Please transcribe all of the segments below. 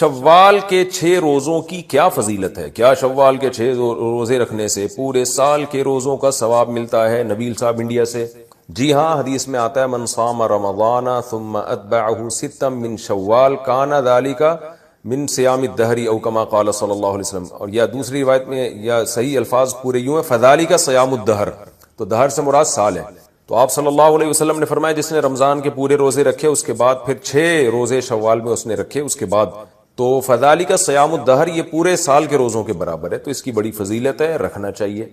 شوال کے 6 روزوں کی کیا فضیلت ہے؟ کیا شوال کے 6 روزے رکھنے سے پورے سال کے روزوں کا ثواب ملتا ہے؟ نبیل صاحب انڈیا سے. جی ہاں، حدیث میں آتا ہے من صام رمضان ثم اتبعه ستا من شوال کان ذلك من صیام الدہر او کما قال صلی اللہ علیہ وسلم. اور یا دوسری روایت میں یا صحیح الفاظ پورے یوں ہیں فذلك صیام الدہر، تو دہر سے مراد سال ہے. تو آپ صلی اللہ علیہ وسلم نے فرمایا جس نے رمضان کے پورے روزے رکھے اس کے بعد پھر 6 روزے شوال میں اس نے رکھے اس کے بعد، تو فذلك صیام الدہر، یہ پورے سال کے روزوں کے برابر ہے. تو اس کی بڑی فضیلت ہے، رکھنا چاہیے.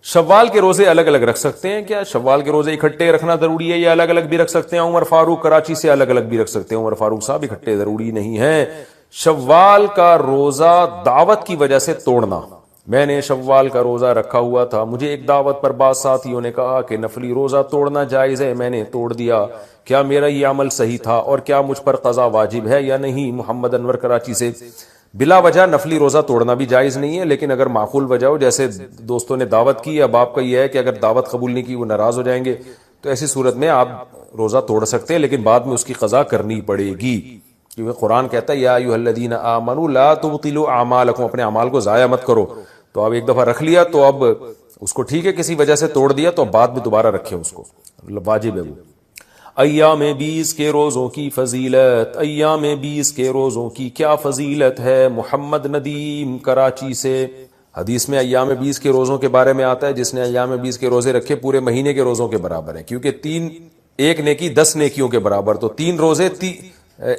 شوال کے روزے الگ الگ رکھ سکتے ہیں کیا؟ شوال کے روزے اکٹھے رکھنا ضروری ہے یا الگ الگ بھی رکھ سکتے ہیں؟ عمر فاروق کراچی سے الگ الگ بھی رکھ سکتے ہیں. عمر فاروق صاحب اکٹھے ضروری نہیں ہے. شوال کا روزہ دعوت کی وجہ سے توڑنا. میں نے شوال کا روزہ رکھا ہوا تھا، مجھے ایک دعوت پر بعض ساتھیوں نے کہا کہ نفلی روزہ توڑنا جائز ہے، میں نے توڑ دیا. کیا میرا یہ عمل صحیح تھا اور کیا مجھ پر قضا واجب ہے یا نہیں؟ محمد انور کراچی سے. بلا وجہ نفلی روزہ توڑنا بھی جائز نہیں ہے، لیکن اگر معقول وجہ ہو، جیسے دوستوں نے دعوت کی، اب آپ کا یہ ہے کہ اگر دعوت قبول نہیں کی وہ ناراض ہو جائیں گے، تو ایسی صورت میں آپ روزہ توڑ سکتے ہیں، لیکن بعد میں اس کی قضا کرنی پڑے گی، کیونکہ قرآن کہتا ہے یا ایھا الذین آمنوا لا تبطلوا اعمالکم، اپنے اعمال کو ضائع مت کرو. تو اب ایک دفعہ رکھ لیا تو اب اس کو ٹھیک ہے، کسی وجہ سے توڑ دیا تو اب بعد میں دوبارہ رکھیں اس کو، واجب ہے وہ. ایام 20 کے روزوں کی فضیلت. ایام 20 کے روزوں کی کیا فضیلت ہے؟ محمد ندیم کراچی سے. حدیث میں ایام 20 کے روزوں کے بارے میں آتا ہے جس نے ایام 20 کے روزے رکھے پورے مہینے کے روزوں کے برابر ہیں، کیونکہ ایک نیکی 10 نیکیوں کے برابر، تو 3 روزے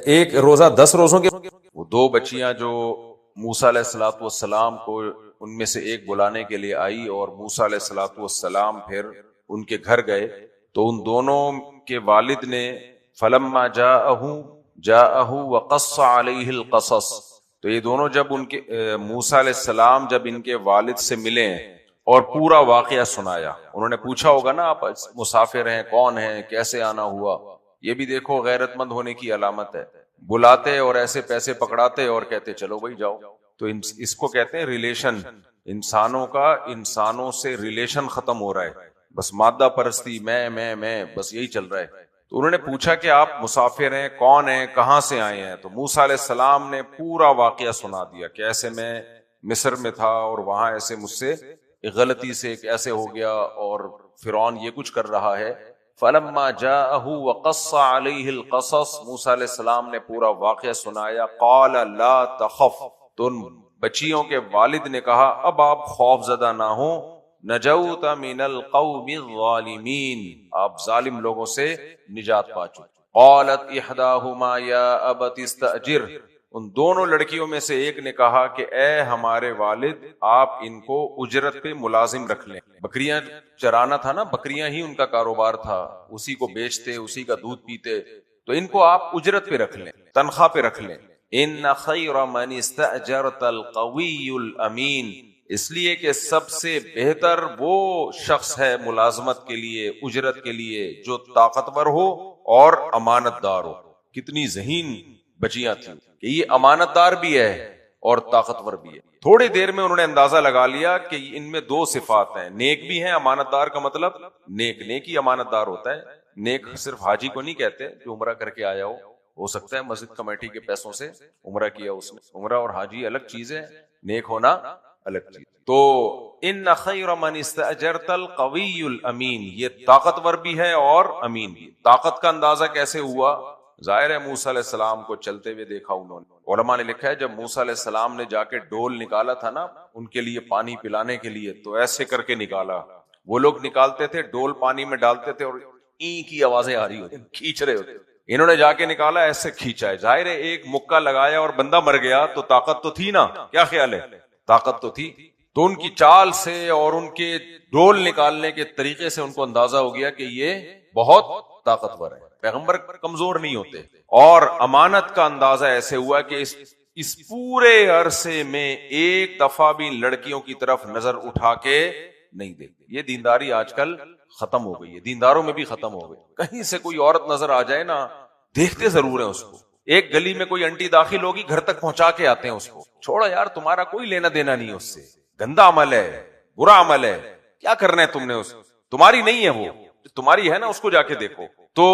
ایک روزہ 10 روزوں کے. وہ 2 بچیاں جو موسیٰ علیہ السلام کو ان میں سے ایک بلانے کے لیے آئی اور موسیٰ علیہ السلام پھر ان کے گھر گئے، تو ان دونوں کے والد نے فلما جاءہ وقص علیہ القصص، تو یہ دونوں جب ان کے موسیٰ علیہ السلام جب ان کے والد سے ملے اور پورا واقعہ سنایا، انہوں نے پوچھا ہوگا نا آپ مسافر ہیں، کون ہیں، کیسے آنا ہوا. یہ بھی دیکھو غیرت مند ہونے کی علامت ہے، بلاتے اور ایسے پیسے پکڑاتے اور کہتے چلو بھائی جاؤ. تو اس کو کہتے ہیں ریلیشن. انسانوں کا انسانوں سے ریلیشن ختم ہو رہا ہے، بس مادہ پرستی، میں بس یہی چل رہا ہے. تو انہوں نے پوچھا کہ آپ مسافر ہیں، کون ہیں، کہاں سے آئے ہیں؟ تو موسیٰ علیہ السلام نے پورا واقعہ سنا دیا کہ ایسے میں مصر میں تھا اور وہاں ایسے مجھ سے غلطی سے ایسے ہو گیا اور فرعون یہ کچھ کر رہا ہے. فلما جاءہ وقص علیہ القصص، موسیٰ علیہ السلام نے پورا واقعہ سنایا. قال لا تخف، تو ان بچیوں کے والد نے کہا اب آپ خوف زدہ نہ ہوں، نجوت من القوم الظالمین، آپ ظالم لوگوں سے نجات پا چکے. قالت احداہما یا ابت استاجر، ان دونوں لڑکیوں میں سے ایک نے کہا کہ اے ہمارے والد آپ ان کو اجرت پہ ملازم رکھ لیں. بکریاں چرانا تھا نا، بکریاں ہی ان کا کاروبار تھا، اسی کو بیچتے، اسی کا دودھ پیتے، تو ان کو آپ اجرت پہ رکھ لیں، تنخواہ پہ رکھ لیں. ان خیر من استاجرت القوی الامین، اس لیے کہ سب سے بہتر وہ شخص ہے ملازمت کے لیے، اجرت کے لیے، جو طاقتور ہو اور امانت دار ہو. کتنی ذہین بچیاں تھیں کہ یہ امانت دار بھی ہے اور طاقتور بھی ہے. تھوڑی دیر میں انہوں نے اندازہ لگا لیا کہ ان میں 2 صفات ہیں، نیک بھی ہیں. امانت دار کا مطلب نیک ہی امانت دار ہوتا ہے. نیک صرف حاجی کو نہیں کہتے جو عمرہ کر کے آیا ہو سکتا ہے مسجد کمیٹی کے پیسوں سے عمرہ کیا اس نے. عمرہ اور حاجی الگ چیز ہے، نیک ہونا الگ چیز. تو ان خیر من استاجرت القوی الامین، یہ طاقتور بھی ہے اور امین بھی. طاقت کا اندازہ کیسے ہوا؟ ظاہر ہے موسیٰ علیہ السلام کو چلتے ہوئے دیکھا انہوں نے. علماء نے لکھا ہے جب موسیٰ علیہ السلام نے جا کے ڈول نکالا تھا نا ان کے لیے پانی پلانے کے لیے، تو ایسے کر کے نکالا. وہ لوگ نکالتے تھے، ڈول پانی میں ڈالتے تھے اور ای کی آوازیں آ رہی ہوتی، کھینچ رہے ہوتے. انہوں نے جا کے نکالا، ایسے کھینچا ہے. ظاہر ہے ایک مکہ لگایا اور بندہ مر گیا تو طاقت تو تھی نا، کیا خیال ہے؟ طاقت تو تھی. تو ان کی چال سے اور ان کے ڈول نکالنے کے طریقے سے ان کو اندازہ ہو گیا کہ یہ بہت طاقتور ہے. پیغمبر کمزور نہیں ہوتے. اور امانت کا اندازہ ایسے ہوا کہ اس پورے عرصے میں ایک دفعہ بھی لڑکیوں کی طرف نظر اٹھا کے نہیں دیکھتے. یہ دینداری آج کل ختم ہو گئی ہے، دینداروں میں بھی ختم ہو گئی. کہیں سے کوئی عورت نظر آ جائے نا، دیکھتے ضرور ہیں اس کو. ایک گلی میں کوئی انٹی داخل ہوگی، گھر تک پہنچا کے آتے ہیں اس کو. چھوڑا یار، تمہارا کوئی لینا دینا نہیں اس سے، گندا عمل ہے، برا عمل ہے، کیا کرنا ہے تم نے؟ اس تمہاری نہیں ہے، وہ تمہاری ہے نا، اس کو جا کے دیکھو. تو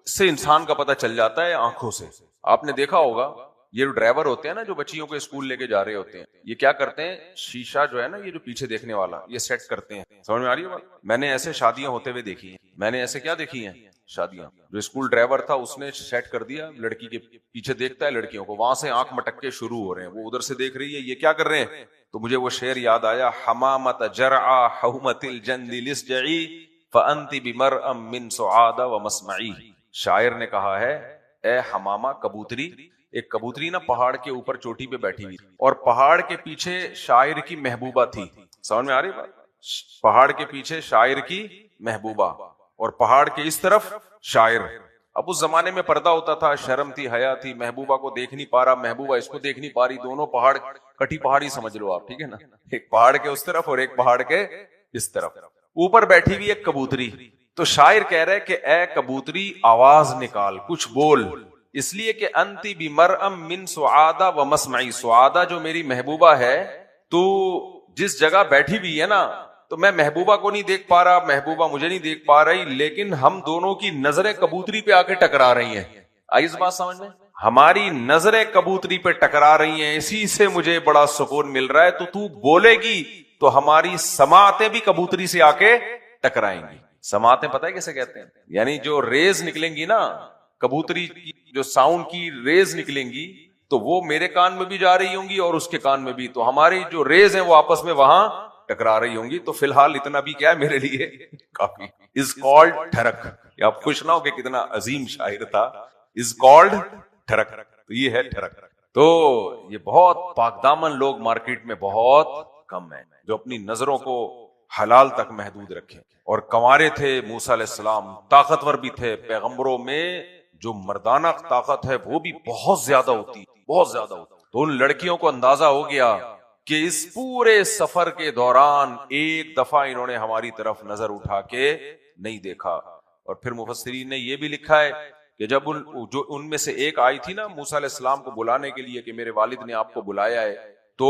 اس سے انسان کا پتہ چل جاتا ہے آنکھوں سے. آپ نے دیکھا ہوگا یہ جو ڈرائیور ہوتے ہیں نا جو بچیوں کو اسکول لے کے جا رہے ہوتے ہیں, یہ کیا کرتے ہیں, شیشہ جو ہے نا یہ جو پیچھے دیکھنے والا یہ سیٹ کرتے ہیں. سمجھ میں آ رہی ہے بات؟ میں نے ایسے شادیاں ہوتے ہوئے دیکھی ہیں, میں نے ایسے کیا دیکھی ہیں شادیاں, جو اسکول ڈرائیور تھا اس نے سیٹ کر دیا, لڑکی کے پیچھے دیکھتا ہے لڑکیوں کو, وہاں سے آنکھ مٹکے شروع ہو رہے ہیں, وہ ادھر سے دیکھ رہی ہے یہ کیا کر رہے ہیں. تو مجھے وہ شعر یاد آیا, حمامت جرعا حومت الجند لسجعی فانت بمرء من سعاد ومسمعی. شاعر نے کہا ہے اے حمامہ کبوتری, ایک کبوتری نا پہاڑ کے اوپر چوٹی پہ بیٹھی ہوئی اور پہاڑ کے پیچھے شاعر کی محبوبہ تھی. سمجھ میں آ رہی بات؟ پہاڑ کے پیچھے شاعر کی محبوبہ اور پہاڑ کے اس طرف شاعر. اب اس زمانے میں پردہ ہوتا تھا, شرم تھی, حیا تھی, محبوبہ کو دیکھ نہیں پا رہا, محبوبہ اس کو دیکھ نہیں پا رہی, دونوں پہاڑ کٹی پہاڑی سمجھ لو آپ, ٹھیک ہے نا, ایک پہاڑ کے اس طرف اور ایک پہاڑ کے اس طرف, اوپر بیٹھی ہوئی ایک کبوتری. تو شاعر کہہ رہے کہ اے کبوتری آواز نکال, کچھ بول, اس لیے کہ انتی بمرء من سعادہ و مسمعی, سعادہ جو میری محبوبہ ہے, تو جس جگہ بیٹھی ہوئی ہے نا تو میں محبوبہ کو نہیں دیکھ پا رہا, محبوبہ مجھے نہیں دیکھ پا رہی, لیکن ہم دونوں کی نظریں کبوتری پہ آ کے ٹکرا رہی ہیں. آئی اس بات سمجھ میں؟ ہماری نظریں کبوتری پہ ٹکرا رہی ہیں, اسی سے مجھے بڑا سکون مل رہا ہے. تو بولے گی تو ہماری سماعتیں بھی کبوتری سے آ کے ٹکرائیں گی. سماعتیں پتہ ہے کیسے کہتے ہیں, یعنی جو ریز نکلیں گی نا کبوتری کی, جو ساؤنڈ کی ریز نکلیں گی تو وہ میرے کان میں بھی جا رہی ہوں گی اور اس کے کان میں بھی, تو ہماری جو ریز ہیں وہ آپس میں وہاں ٹکرا رہی ہوں گی. تو فی الحال اتنا بھی کیا ہے میرے لیے کافی. از کالڈ ٹھرک, آپ خوش نہ ہو کہ کتنا عظیم شاعر تھا, از کالڈ ٹھرک, تو یہ ہے ٹھرک. تو یہ بہت پاک دامن لوگ مارکیٹ میں بہت کم ہیں جو اپنی نظروں کو حلال تک محدود رکھیں. اور کنوارے تھے موسیٰ علیہ السلام, طاقتور بھی تھے. پیغمبروں میں جو مردانہ طاقت ہے وہ بھی بہت زیادہ ہوتی, بہت زیادہ ہوتی. تو ان لڑکیوں کو اندازہ ہو گیا کہ اس پورے سفر کے دوران ایک دفعہ انہوں نے ہماری طرف نظر اٹھا کے نہیں دیکھا. اور پھر مفسرین نے یہ بھی لکھا ہے کہ جب ان میں سے ایک آئی تھی نا موسیٰ علیہ السلام کو بلانے کے لیے کہ میرے والد نے آپ کو بلایا ہے, تو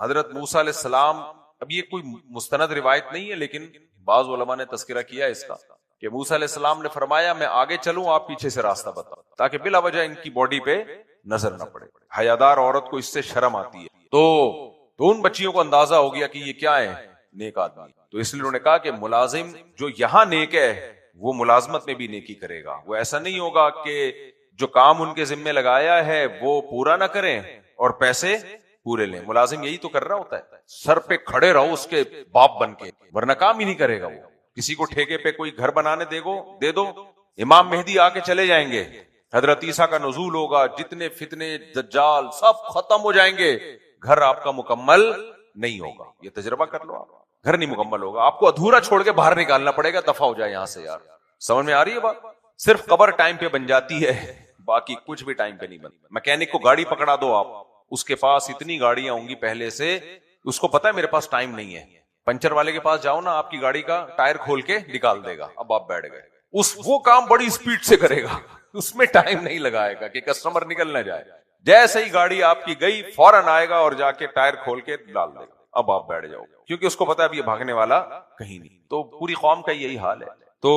حضرت موسیٰ علیہ السلام, اب یہ کوئی مستند روایت نہیں ہے لیکن بعض علماء نے تذکرہ کیا اس کا کہ موسیٰ علیہ السلام نے فرمایا میں آگے چلوں آپ پیچھے سے راستہ بتاؤ تاکہ بلا وجہ ان کی باڈی پہ نظر نہ پڑے. حیادار عورت کو اس سے شرم آتی ہے. تو ان بچیوں کو اندازہ ہو گیا کہ یہ کیا ہے, نیک آدمی. تو اس لیے انہوں نے کہا کہ ملازم جو یہاں نیک ہے وہ ملازمت میں بھی نیکی کرے گا. وہ ایسا نہیں ہوگا کہ جو کام ان کے ذمے لگایا ہے وہ پورا نہ کریں اور پیسے پورے لیں. ملازم یہی تو کر رہا ہوتا ہے, سر پہ کھڑے رہو اس کے باپ بن کے, ورنہ کام ہی نہیں کرے گا. وہ کسی کو ٹھیکے پہ کوئی گھر بنانے دے دو, امام مہدی آ کے چلے جائیں گے, حضرت عیسیٰ کا نزول ہوگا, جتنے فتنے دجال سب ختم ہو جائیں گے, گھر آپ کا مکمل نہیں ہوگا. یہ تجربہ کر لو, آپ گھر نہیں مکمل ہوگا, آپ کو ادھورا چھوڑ کے باہر نکالنا پڑے گا, دفع ہو جائے یہاں سے یار. سمجھ میں آ رہی ہے بات؟ صرف قبر ٹائم پہ بن جاتی ہے, باقی کچھ بھی ٹائم پہ نہیں بنتا. میکینک کو گاڑی پکڑا دو آپ, اس کے پاس اتنی گاڑیاں ہوں گی پہلے سے, اس کو پتا ہے میرے پاس ٹائم نہیں ہے. پنچر والے کے پاس جاؤ نا, آپ کی گاڑی کا ٹائر کھول کے نکال دے گا, اب آپ بیٹھ گئے, وہ کام بڑی سپیڈ سے کرے گا, اس میں ٹائم نہیں لگائے گا کہ کسٹمر نکل نہ جائے. جیسے ہی گاڑی آپ کی گئی فوراً آئے گا اور جا کے ٹائر کھول کے ڈال دے گا, اب آپ بیٹھ جاؤ, کیونکہ اس کو پتا ہے اب یہ بھاگنے والا کہیں نہیں. تو پوری قوم کا یہی حال ہے. تو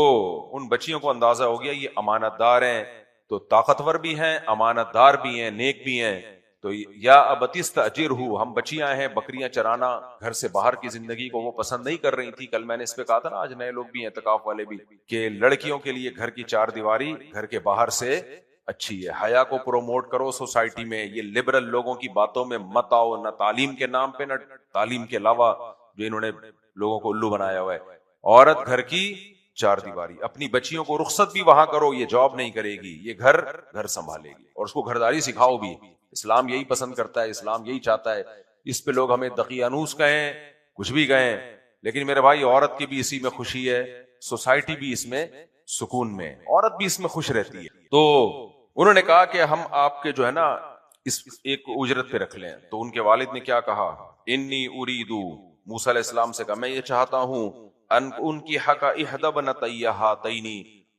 ان بچیوں کو اندازہ ہو گیا یہ امانت دار ہیں, تو طاقتور بھی ہیں, امانت دار بھی ہیں, نیک بھی ہیں. تو یا ابتستاجرہ, ہم بچیاں ہیں, بکریاں چرانا, گھر سے باہر کی زندگی کو وہ پسند نہیں کر رہی تھی. کل میں نے اس پہ کہا تھا نا, آج نئے لوگ بھی ہیں, اعتکاف والے بھی, کہ لڑکیوں کے لیے گھر کی چار دیواری گھر کے باہر سے اچھی ہے. حیا کو پروموٹ کرو سوسائٹی میں, یہ لبرل لوگوں کی باتوں میں مت آؤ, نہ تعلیم کے نام پہ نہ تعلیم کے علاوہ جو انہوں نے لوگوں کو الو بنایا ہوا ہے. عورت گھر کی چار دیواری, اپنی بچیوں کو رخصت بھی وہاں کرو, یہ جاب نہیں کرے گی, یہ گھر سنبھالے گی, اور اس کو گھرداری سکھاؤ بھی. اسلام یہی پسند کرتا ہے, اسلام یہی چاہتا ہے. اس پہ لوگ ہمیں دقیانوس کہیں, کچھ بھی کہیں, لیکن میرے بھائی عورت کی بھی اسی میں خوشی ہے, سوسائٹی بھی اس میں سکون میں, عورت بھی اس میں خوش رہتی ہے. تو انہوں نے کہا کہ ہم آپ کے جو ہے نا اس ایک اجرت پہ رکھ لیں. تو ان کے والد نے کیا کہا, انی اریدو, موسیٰ علیہ السلام سے کہا میں یہ چاہتا ہوں, ان کی حق احدی ابنتی ہاتین,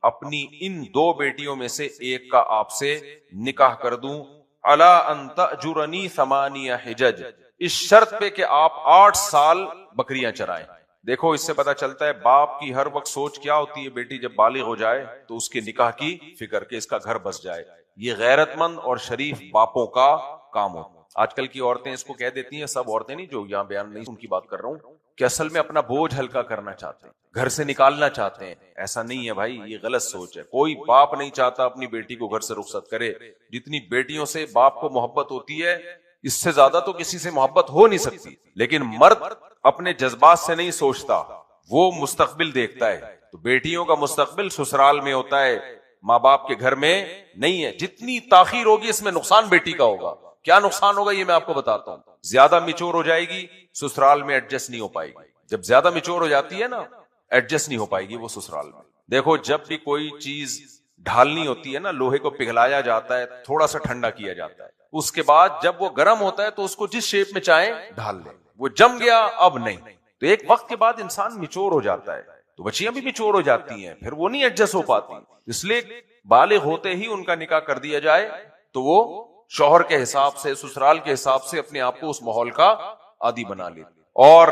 اپنی ان دو بیٹیوں میں سے ایک کا آپ سے نکاح کر دوں, الا ان تأجرنی 8 حجج, اس شرط پہ کہ آپ 8 سال بکریاں چرائیں. دیکھو اس سے پتا چلتا ہے باپ کی ہر وقت سوچ کیا ہوتی ہے, بیٹی جب بالغ ہو جائے تو اس کے نکاح کی فکر, کہ اس کا گھر بس جائے. یہ غیرت مند اور شریف باپوں کا کام ہوتا ہے. آج کل کی عورتیں اس کو کہہ دیتی ہیں, سب عورتیں نہیں جو یہاں بیان نہیں ان کی بات کر رہا ہوں, کہ اصل میں اپنا بوجھ ہلکا کرنا چاہتے ہیں, گھر سے نکالنا چاہتے ہیں. ایسا نہیں ہے بھائی, یہ غلط سوچ ہے. کوئی باپ نہیں چاہتا اپنی بیٹی کو گھر سے رخصت کرے. جتنی بیٹیوں سے باپ کو محبت ہوتی ہے اس سے زیادہ تو کسی سے محبت ہو نہیں سکتی. لیکن مرد اپنے جذبات سے نہیں سوچتا, وہ مستقبل دیکھتا ہے. تو بیٹیوں کا مستقبل سسرال میں ہوتا ہے, ماں باپ کے گھر میں نہیں ہے. جتنی تاخیر ہوگی اس میں نقصان بیٹی کا ہوگا. کیا نقصان ہوگا یہ میں آپ کو بتاتا ہوں. زیادہ میچور ہو جائے گی, سسرال میں ایڈجسٹ نہیں ہو پائے گی. جب زیادہ میچور ہو جاتی ہے نا, ایڈجسٹ نہیں ہو پائے گی وہ سسرال میں. دیکھو جب بھی کوئی چیز ڈھالنی ہوتی ہے نا, لوہے کو پگھلایا جاتا ہے, تھوڑا سا ٹھنڈا کیا جاتا ہے, اس کے بعد جب وہ گرم ہوتا ہے تو اس کو جس شیپ میں چاہیں ڈھال لیں. وہ جم گیا اب نہیں. تو ایک وقت کے بعد انسان میچور ہو جاتا ہے, تو بچیاں بھی میچور ہو جاتی ہیں, پھر وہ نہیں ایڈجسٹ ہو پاتی. اس لیے بالغ ہوتے ہی ان کا نکاح کر دیا جائے تو وہ شوہر کے حساب سے, سسرال کے حساب سے اپنے آپ کو اس ماحول کا عادی بنا لے. اور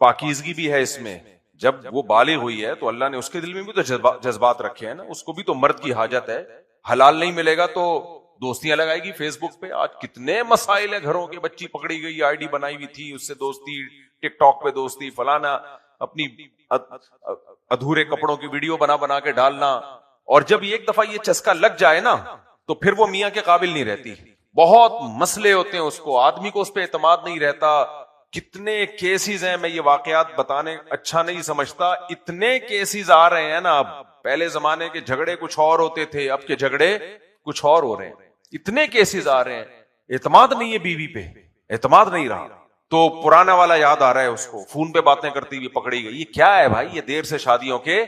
پاکیزگی بھی ہے اس میں. جب وہ بالغ ہوئی ہے تو اللہ نے اس کے دل میں بھی تو جذبات رکھے ہیں نا, اس کو بھی تو مرد کی حاجت ہے. حلال نہیں ملے گا تو دوستیاں لگائے گی فیس بک پہ. آج کتنے مسائل ہیں گھروں کے, بچی پکڑی گئی, آئی ڈی بنائی ہوئی تھی, اس سے دوستی, ٹک ٹاک پہ دوستی, فلانا, اپنی ادھورے کپڑوں کی ویڈیو بنا بنا کے ڈالنا. اور جب ایک دفعہ یہ چسکا لگ جائے نا تو پھر وہ میاں کے قابل نہیں رہتی. بہت مسئلے ہوتے ہیں اس کو, آدمی کو اس پہ اعتماد نہیں رہتا. کتنے کیسز ہیں, میں یہ واقعات بتانے اچھا نہیں سمجھتا, اتنے کیسز آ رہے ہیں نا. اب پہلے زمانے کے جھگڑے کچھ اور ہوتے تھے, اب کے جھگڑے کچھ اور ہو رہے ہیں. اتنے کیسز آ رہے ہیں, اعتماد نہیں ہے بیوی پہ, اعتماد نہیں رہا. تو پرانا والا یاد آ رہا ہے اس کو, فون پہ باتیں کرتی ہوئی پکڑی گئی. یہ کیا ہے بھائی, یہ دیر سے شادیوں کے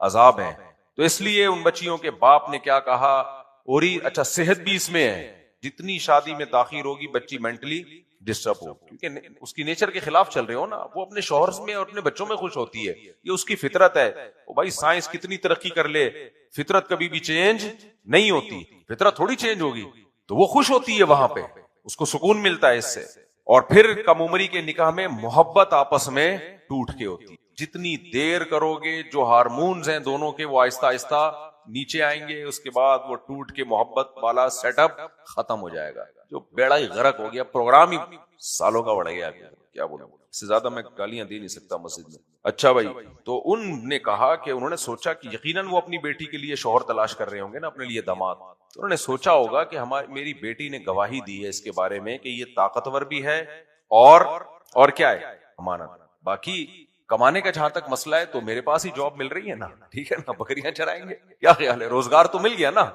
عذاب ہیں. تو اس لیے ان بچیوں کے باپ نے کیا کہا, اور اچھا صحت بھی اس میں ہے. جتنی شادی میں تاخیر ہوگی بچی مینٹلی ڈسٹرب ہو, کیونکہ اس کی نیچر کے خلاف چل رہے ہو نا. وہ اپنے شوہر میں اور اپنے بچوں میں خوش ہوتی ہے, یہ اس کی فطرت ہے. بھائی سائنس کتنی ترقی کر لے, فطرت کبھی بھی چینج نہیں ہوتی. فطرت تھوڑی چینج ہوگی, تو وہ خوش ہوتی ہے وہاں پہ, اس کو سکون ملتا ہے اس سے. اور پھر کم عمری کے نکاح میں محبت آپس میں ٹوٹ کے ہوتی ہے. جتنی دیر کرو گے, جو ہارمونز ہیں دونوں کے وہ آہستہ آہستہ نیچے آئیں گے, اس کے بعد وہ ٹوٹ کے محبت والا سیٹ اپ ختم ہو جائے گا. جو بیڑا ہی غرق ہو گیا, پروگرام ہی سالوں کا بڑھ گیا. کیا بولوں, اس سے زیادہ میں گالیاں دے نہیں سکتا مسجد میں. اچھا بھائی, تو ان نے کہا کہ انہوں نے سوچا کہ یقیناً وہ اپنی بیٹی کے لیے شوہر تلاش کر رہے ہوں گے نا, اپنے لیے داماد. تو انہوں نے سوچا ہوگا کہ میری بیٹی نے گواہی دی ہے اس کے بارے میں کہ یہ طاقتور بھی ہے اور کیا ہے, امانت. باقی کمانے کا جہاں تک مسئلہ ہے تو میرے پاس ہی جاب مل رہی ہے نا, ٹھیک ہے نا, بکریاں چرائیں گے, کیا خیال ہے, روزگار تو مل گیا نا.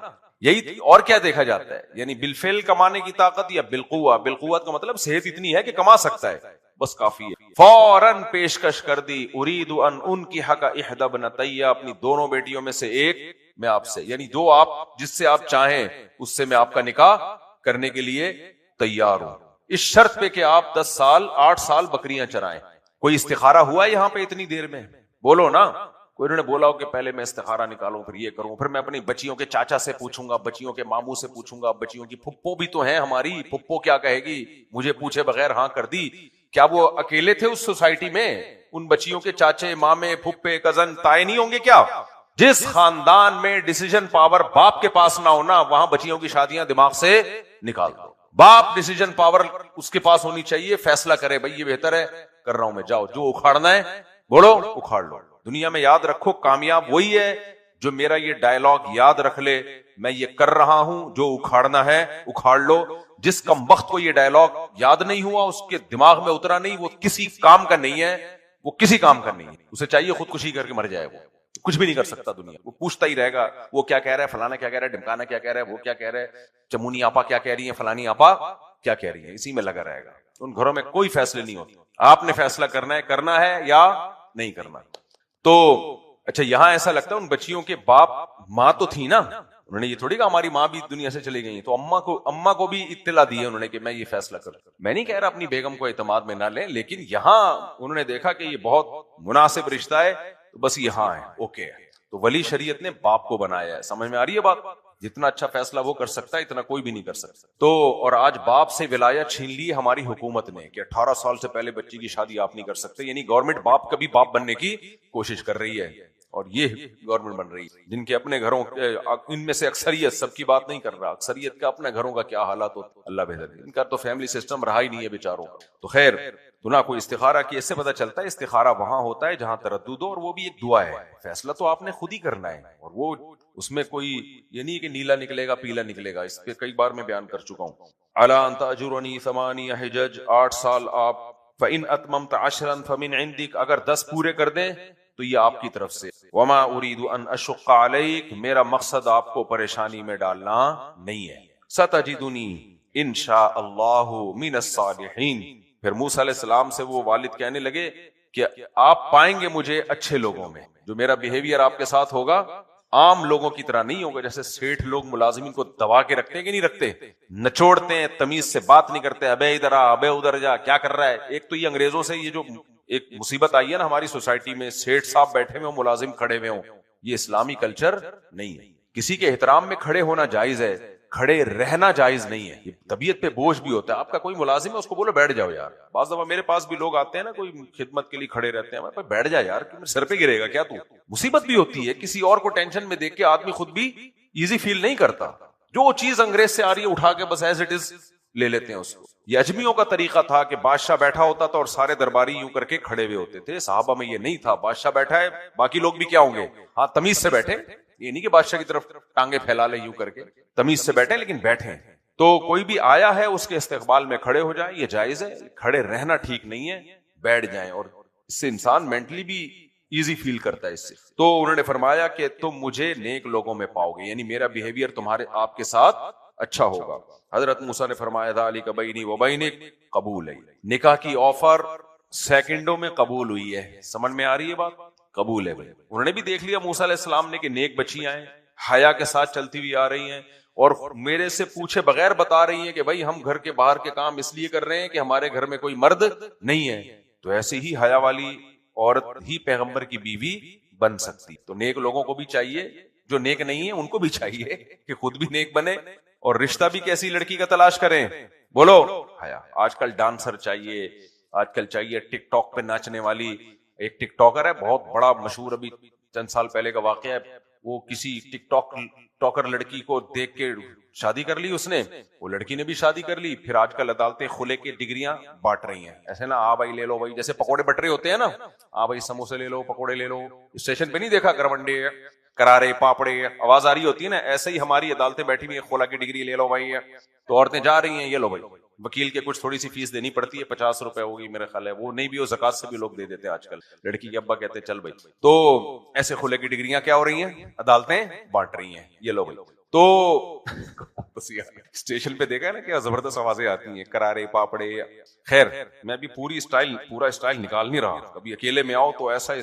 یہی اور کیا دیکھا جاتا ہے, یعنی بالفعل کمانے کی طاقت یا بالقوہ. بالقوت کا مطلب صحت اتنی ہے کہ کما سکتا ہے, بس کافی ہے. فوراً پیشکش کر دی, اريد ان انكح احدى ابنتي, اپنی دونوں بیٹیوں میں سے ایک میں آپ سے, یعنی دو آپ جس سے آپ چاہیں اس سے میں آپ کا نکاح کرنے کے لیے تیار ہوں, اس شرط پہ کہ آپ 10 سال 8 سال بکریاں چرائیں. کوئی استخارہ ہوا ہے یہاں پہ اتنی دیر میں؟ بولو نا. کوئی انہوں نے بولا ہو کہ پہلے میں استخارہ نکالوں, پھر یہ کروں, پھر میں اپنی بچیوں کے چاچا سے پوچھوں گا, بچیوں کے ماموں سے پوچھوں گا, بچیوں کی پھپھو بھی تو ہیں ہماری, پھپھو کیا کہے گی, مجھے پوچھے بغیر ہاں کر دی. کیا وہ اکیلے تھے اس سوسائٹی میں؟ ان بچیوں کے چاچے, مامے, پھپھے, کزن, تائے نہیں ہوں گے کیا؟ جس خاندان میں ڈیسیجن پاور باپ کے پاس نہ ہونا, وہاں بچیوں کی شادیاں دماغ سے نکال دو. باپ ڈیسیجن پاور اس کے پاس ہونی چاہیے, فیصلہ کرے بھائی یہ بہتر ہے, کر رہا ہوں میں, جاؤ جو اکھاڑنا ہے بولو اکھاڑ لو. دنیا میں یاد رکھو, کامیاب وہی ہے جو میرا یہ ڈائلاگ یاد رکھ لے, میں یہ کر رہا ہوں, جو اکھاڑنا ہے اکھاڑ لو. جس کم وقت کو یہ ڈائلاگ یاد نہیں ہوا, اس کے دماغ میں اترا نہیں, وہ کسی کام کا نہیں ہے, وہ کسی کام کا نہیں ہے. اسے چاہیے خودکشی کر کے مر جائے, وہ کچھ بھی نہیں کر سکتا دنیا. وہ پوچھتا ہی رہے گا وہ کیا کہہ رہا ہے, فلانا کیا کہہ رہا ہے, ڈمکانا کیا کہہ رہا ہے, وہ کیا کہہ رہا ہے, چمونی آپا کیا کہہ رہی ہیں, فلانی آپا کیا کہہ رہی ہیں, اسی میں لگا رہے گا. ان گھروں میں کوئی فیصلے نہیں ہوتے, آپ نے فیصلہ کرنا ہے یا نہیں کرنا. تو اچھا یہاں ایسا لگتا ہے ان بچیوں کے باپ ماں تو تھی نا, انہوں نے یہ تھوڑی کہا ہماری ماں بھی دنیا سے چلی گئی, تو اما کو بھی اطلاع دی ہے انہوں نے کہ میں یہ فیصلہ کروں. میں نہیں کہہ رہا اپنی بیگم کو اعتماد میں نہ لیں, لیکن یہاں انہوں نے دیکھا کہ یہ بہت مناسب رشتہ ہے, تو بس یہاں ہے, اوکے ہے. تو ولی شریعت نے باپ کو بنایا ہے. سمجھ میں آ رہی ہے بات؟ جتنا اچھا فیصلہ وہ کر سکتا ہے اتنا کوئی بھی نہیں کر سکتا. تو اور آج باپ سے ولایت چھین لی ہماری حکومت نے کہ 18 سال سے پہلے بچی کی شادی آپ نہیں کر سکتے, یعنی گورنمنٹ باپ کبھی باپ بننے کی کوشش کر رہی ہے. اور یہ گورنمنٹ بن رہی ہے جن کے اپنے گھروں ان میں سے اکثریت، سب کی بات نہیں کر رہا، اکثریت کا اپنے گھروں کا کیا حالات ہوتا ہے اللہ بہتر، ان کا تو فیملی سسٹم رہا ہی نہیں ہے بیچاروں کا۔ تو خیر تو نہ کوئی استخارہ کی، اس سے پتہ چلتا ہے استخارہ وہاں ہوتا ہے جہاں تردد ہو، اور وہ بھی ایک دعا ہے، فیصلہ تو آپ نے خود ہی کرنا ہے، اور وہ اس میں کوئی یہ نہیں کہ نیلا نکلے گا پیلا نکلے گا، اس پہ کئی بار میں بیان کر چکا ہوں۔ الا ان تاجرنی 8 حجج، 8 سال آپ، فان اتممت 10 فمن عندک، اگر 10 پورے کر دیں تو یہ آپ کی طرف سے، وما اريد ان اشق علیک، میرا مقصد آپ کو پریشانی میں ڈالنا نہیں ہے، ستجدنی ان شاء اللہ من الصالحین۔ پھر موسیٰ علیہ السلام سے وہ والد کہنے لگے کہ آپ پائیں گے مجھے اچھے لوگوں میں، جو میرا بیہیویئر آپ کے ساتھ ہوگا عام لوگوں کی طرح نہیں ہوگا، جیسے سیٹھ لوگ ملازمین کو دبا کے رکھتے ہیں کہ نہیں رکھتے، نچوڑتے ہیں، تمیز سے بات نہیں کرتے، ابے ادھر آ، ابے ادھر جا، کیا کر رہا ہے۔ ایک تو یہ انگریزوں سے یہ جو ایک مصیبت آئی ہے نا ہماری سوسائٹی میں، سیٹھ صاحب بیٹھے ہوئے ہوں، ملازم کھڑے ہوئے ہوں، یہ اسلامی کلچر نہیں ہے۔ کسی کے احترام میں کھڑے ہونا جائز ہے، کھڑے رہنا جائز نہیں ہے، یہ طبیعت پہ بوجھ بھی ہوتا ہے۔ آپ کا کوئی ملازم ہے اس کو بولو بیٹھ جاؤ یار، بعض دفعہ میرے پاس بھی لوگ آتے ہیں نا کوئی خدمت کے لیے کھڑے رہتے ہیں، میں بیٹھ جا یار، کہ سر پہ گرے گا کیا تو، مصیبت بھی ہوتی ہے، کسی اور کو ٹینشن میں دیکھ کے آدمی خود بھی ایزی فیل نہیں کرتا، جو چیز انگریز سے آ رہی ہے اٹھا کے بس ایز اٹ از لے لیتے ہیں اس کو۔ یہ اجمیوں کا طریقہ تھا کہ بادشاہ بیٹھا ہوتا تھا اور سارے درباری یوں کر کے کھڑے ہوئے ہوتے تھے، صحابہ میں یہ نہیں تھا، بادشاہ بیٹھا ہے باقی لوگ بھی کیا ہوں گے، ہاں تمیز سے بیٹھے، یہ نہیں کہ بادشاہ کی طرف ٹانگیں پھیلا لے یوں کر کے، تمیز سے بیٹھے لیکن بیٹھے۔ تو کوئی بھی آیا ہے اس کے استقبال میں کھڑے ہو جائیں، یہ جائز ہے، کھڑے رہنا ٹھیک نہیں ہے، بیٹھ جائیں، اور اس سے انسان مینٹلی بھی ایزی فیل کرتا ہے اس سے۔ تو انہوں نے فرمایا کہ تم مجھے نیک لوگوں میں پاؤ گے، یعنی میرا بیہیویئر تمہارے آپ کے ساتھ اچھا ہوگا۔ حضرت موسیٰ نے فرمایا ذالک بینی و بینک، قبول ہے، نکاح کی آفر سیکنڈوں میں قبول ہوئی ہے، سمجھ میں آ رہی ہے بات، قبول ہے بھائی۔ انہوں نے بھی دیکھ لیا موسیٰ علیہ السلام نے کہ نیک بچیاں ہیں، حیا کے ساتھ چلتی ہوئی آ رہی ہیں، اور میرے سے پوچھے بغیر بتا رہی ہیں کہ بھائی ہم گھر کے باہر کے کام اس لیے کر رہے ہیں کہ ہمارے گھر میں کوئی مرد نہیں ہے، تو ایسے ہی حیا والی عورت ہی پیغمبر کی بیوی بن سکتی۔ تو نیک لوگوں کو بھی چاہیے، جو نیک نہیں ہے ان کو بھی چاہیے کہ خود بھی نیک بنے، اور رشتہ بھی کیسی لڑکی کا تلاش کریں، بولو حیا۔ آج کل ڈانسر چاہیے، آج کل چاہیے ٹک ٹاک پہ ناچنے والی، ایک ٹک ٹاکر ہے بہت بڑا مشہور، ابھی چند سال پہلے کا واقعہ ہے، وہ کسی ٹک ٹاکر لڑکی کو دیکھ کے شادی کر لی اس نے، وہ لڑکی نے بھی شادی کر لی، پھر آج کل عدالتیں خلے کی ڈگریاں بانٹ رہی ہیں، ایسے نا آ بھائی لے لو بھائی، جیسے پکوڑے بٹ رہے ہوتے ہیں نا، آ بھائی سموسے لے لو، پکوڑے لے لو، اسٹیشن پہ نہیں دیکھا گرونڈے کرارے پاپڑے آواز آ رہی ہوتی ہے نا، ایسے ہی ہماری عدالتیں بیٹھی ہوئی ہیں، خلا کی ڈگری لے لو بھائی، تو عورتیں جا رہی ہیں، یہ لو بھائی، وکیل کے کچھ تھوڑی سی فیس دینی پڑتی ہے، 50 روپے ہوگی میرے خیال ہے، وہ نہیں بھی ہو زکات سے بھی لوگ دے دیتے آج کل، لڑکی کے ابا کہتے ہیں چل بھائی، تو ایسے خلے کی ڈگریاں کیا ہو رہی ہیں، عدالتیں بانٹ رہی ہیں، یہ لو بھائی۔ تو اسٹیشن پہ دیکھا ہے نا کیا زبردست آوازیں آتی ہیں، کرارے پاپڑے، خیر میں بھی پورا اسٹائل نکال نہیں رہا، کبھی اکیلے میں آؤ تو ایسا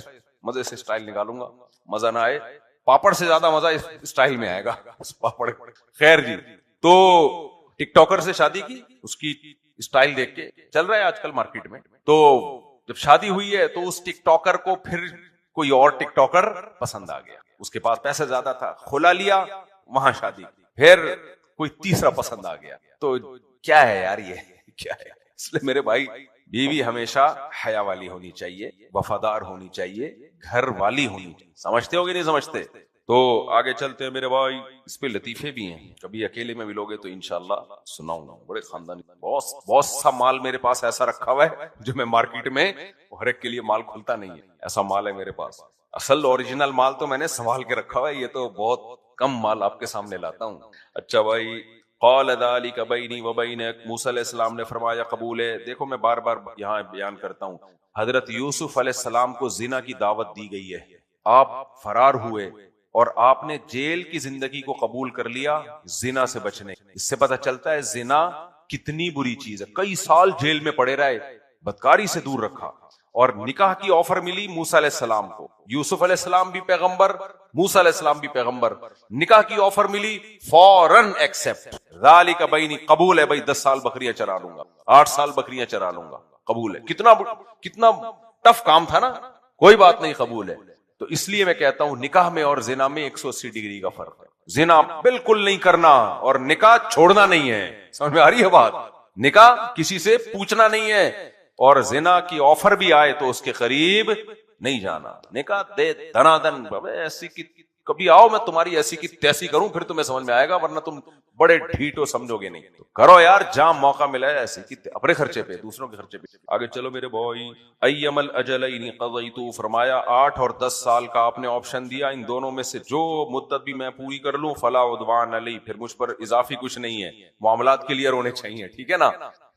مزے سے اسٹائل نکالوں گا، مزہ نہ آئے، پاپڑ سے زیادہ مزہ اسٹائل میں آئے گا اس پاپڑ۔ خیر جی، تو ٹک ٹاکر سے شادی کی، اس کی اسٹائل دیکھ کے، چل رہا ہے آج کل مارکیٹ میں، تو جب شادی ہوئی ہے تو اس ٹک ٹاکر کو پھر کوئی اور ٹک ٹاکر پسند آ گیا، اس کے پاس پیسے زیادہ تھا، کھلا لیا، وہاں شادی، پھر کوئی تیسرا پسند آ گیا، تو کیا ہے یار یہ کیا ہے؟ اس لیے میرے بھائی بیوی ہمیشہ حیا والی ہونی چاہیے، وفادار ہونی چاہیے، گھر والی ہونی چاہیے، سمجھتے ہو کہ نہیں سمجھتے؟ تو آگے چلتے ہیں میرے بھائی، اس پہ لطیفے بھی ہیں، کبھی اکیلے میں بھی لوگے تو انشاءاللہ سناؤں گا، بڑے خاندانی، بہت سا مال میرے پاس ایسا رکھا ہوا ہے جو میں مارکیٹ میں ہر ایک کے لیے مال کھلتا نہیں ہے، ایسا مال ہے میرے پاس، اصل اوریجنل مال تو میں نے سنبھال کے رکھا ہوا ہے، یہ تو بہت کم مال آپ کے سامنے لاتا ہوں۔ اچھا بھائی، قال ذلک بینی و بینک، موسیٰ علیہ السلام نے فرمایا قبول ہے۔ دیکھو میں بار بار یہاں بیان کرتا ہوں، حضرت یوسف علیہ السلام کو زنا کی دعوت دی گئی ہے، آپ فرار ہوئے اور آپ نے جیل کی زندگی کو قبول کر لیا زنا سے بچنے، اس سے پتہ چلتا ہے زنا کتنی بری چیز ہے، کئی سال جیل میں پڑے رہے، بدکاری سے دور رکھا، اور نکاح کی آفر ملی موسیٰ علیہ السلام کو، یوسف علیہ السلام بھی پیغمبر، موسیٰ علیہ السلام بھی پیغمبر، نکاح کی آفر ملی فوراً ایکسپٹ، ذالک بینی، قبول ہے بھائی، 10 سال بکریاں چرا لوں گا، 8 سال بکریاں چرا لوں گا، قبول ہے، کتنا ٹف کام تھا نا، کوئی بات نہیں، قبول ہے۔ تو اس لیے میں کہتا ہوں نکاح میں اور زنا میں 180 ڈگری کا فرق ہے، زنا بالکل نہیں کرنا اور نکاح چھوڑنا نہیں ہے، سمجھ میں آ رہی ہے بات؟ نکاح کسی سے پوچھنا نہیں ہے، اور زنا کی آفر بھی آئے تو اس کے قریب نہیں جانا. نے کہا دے دنا دن ایسی کی کبھی آؤ میں تمہاری ایسی کی تیسی کروں پھر تمہیں سمجھ میں آئے گا, ورنہ تم بڑے ڈھیٹو سمجھو گے نہیں. تو کرو یار جہاں موقع ملا ہے ایسی کی اپنے خرچے پہ, دوسروں کے خرچے پہ. آگے چلو میرے بھائی. ایم الاجلین قضیت, فرمایا 8 اور 10 سال کا آپ نے آپشن دیا, ان دونوں میں سے جو مدت بھی میں پوری کر لوں فلا عدوان علی, پھر مجھ پر اضافی کچھ نہیں ہے, معاملات کلیئر ہونے چاہیے, ٹھیک ہے نا.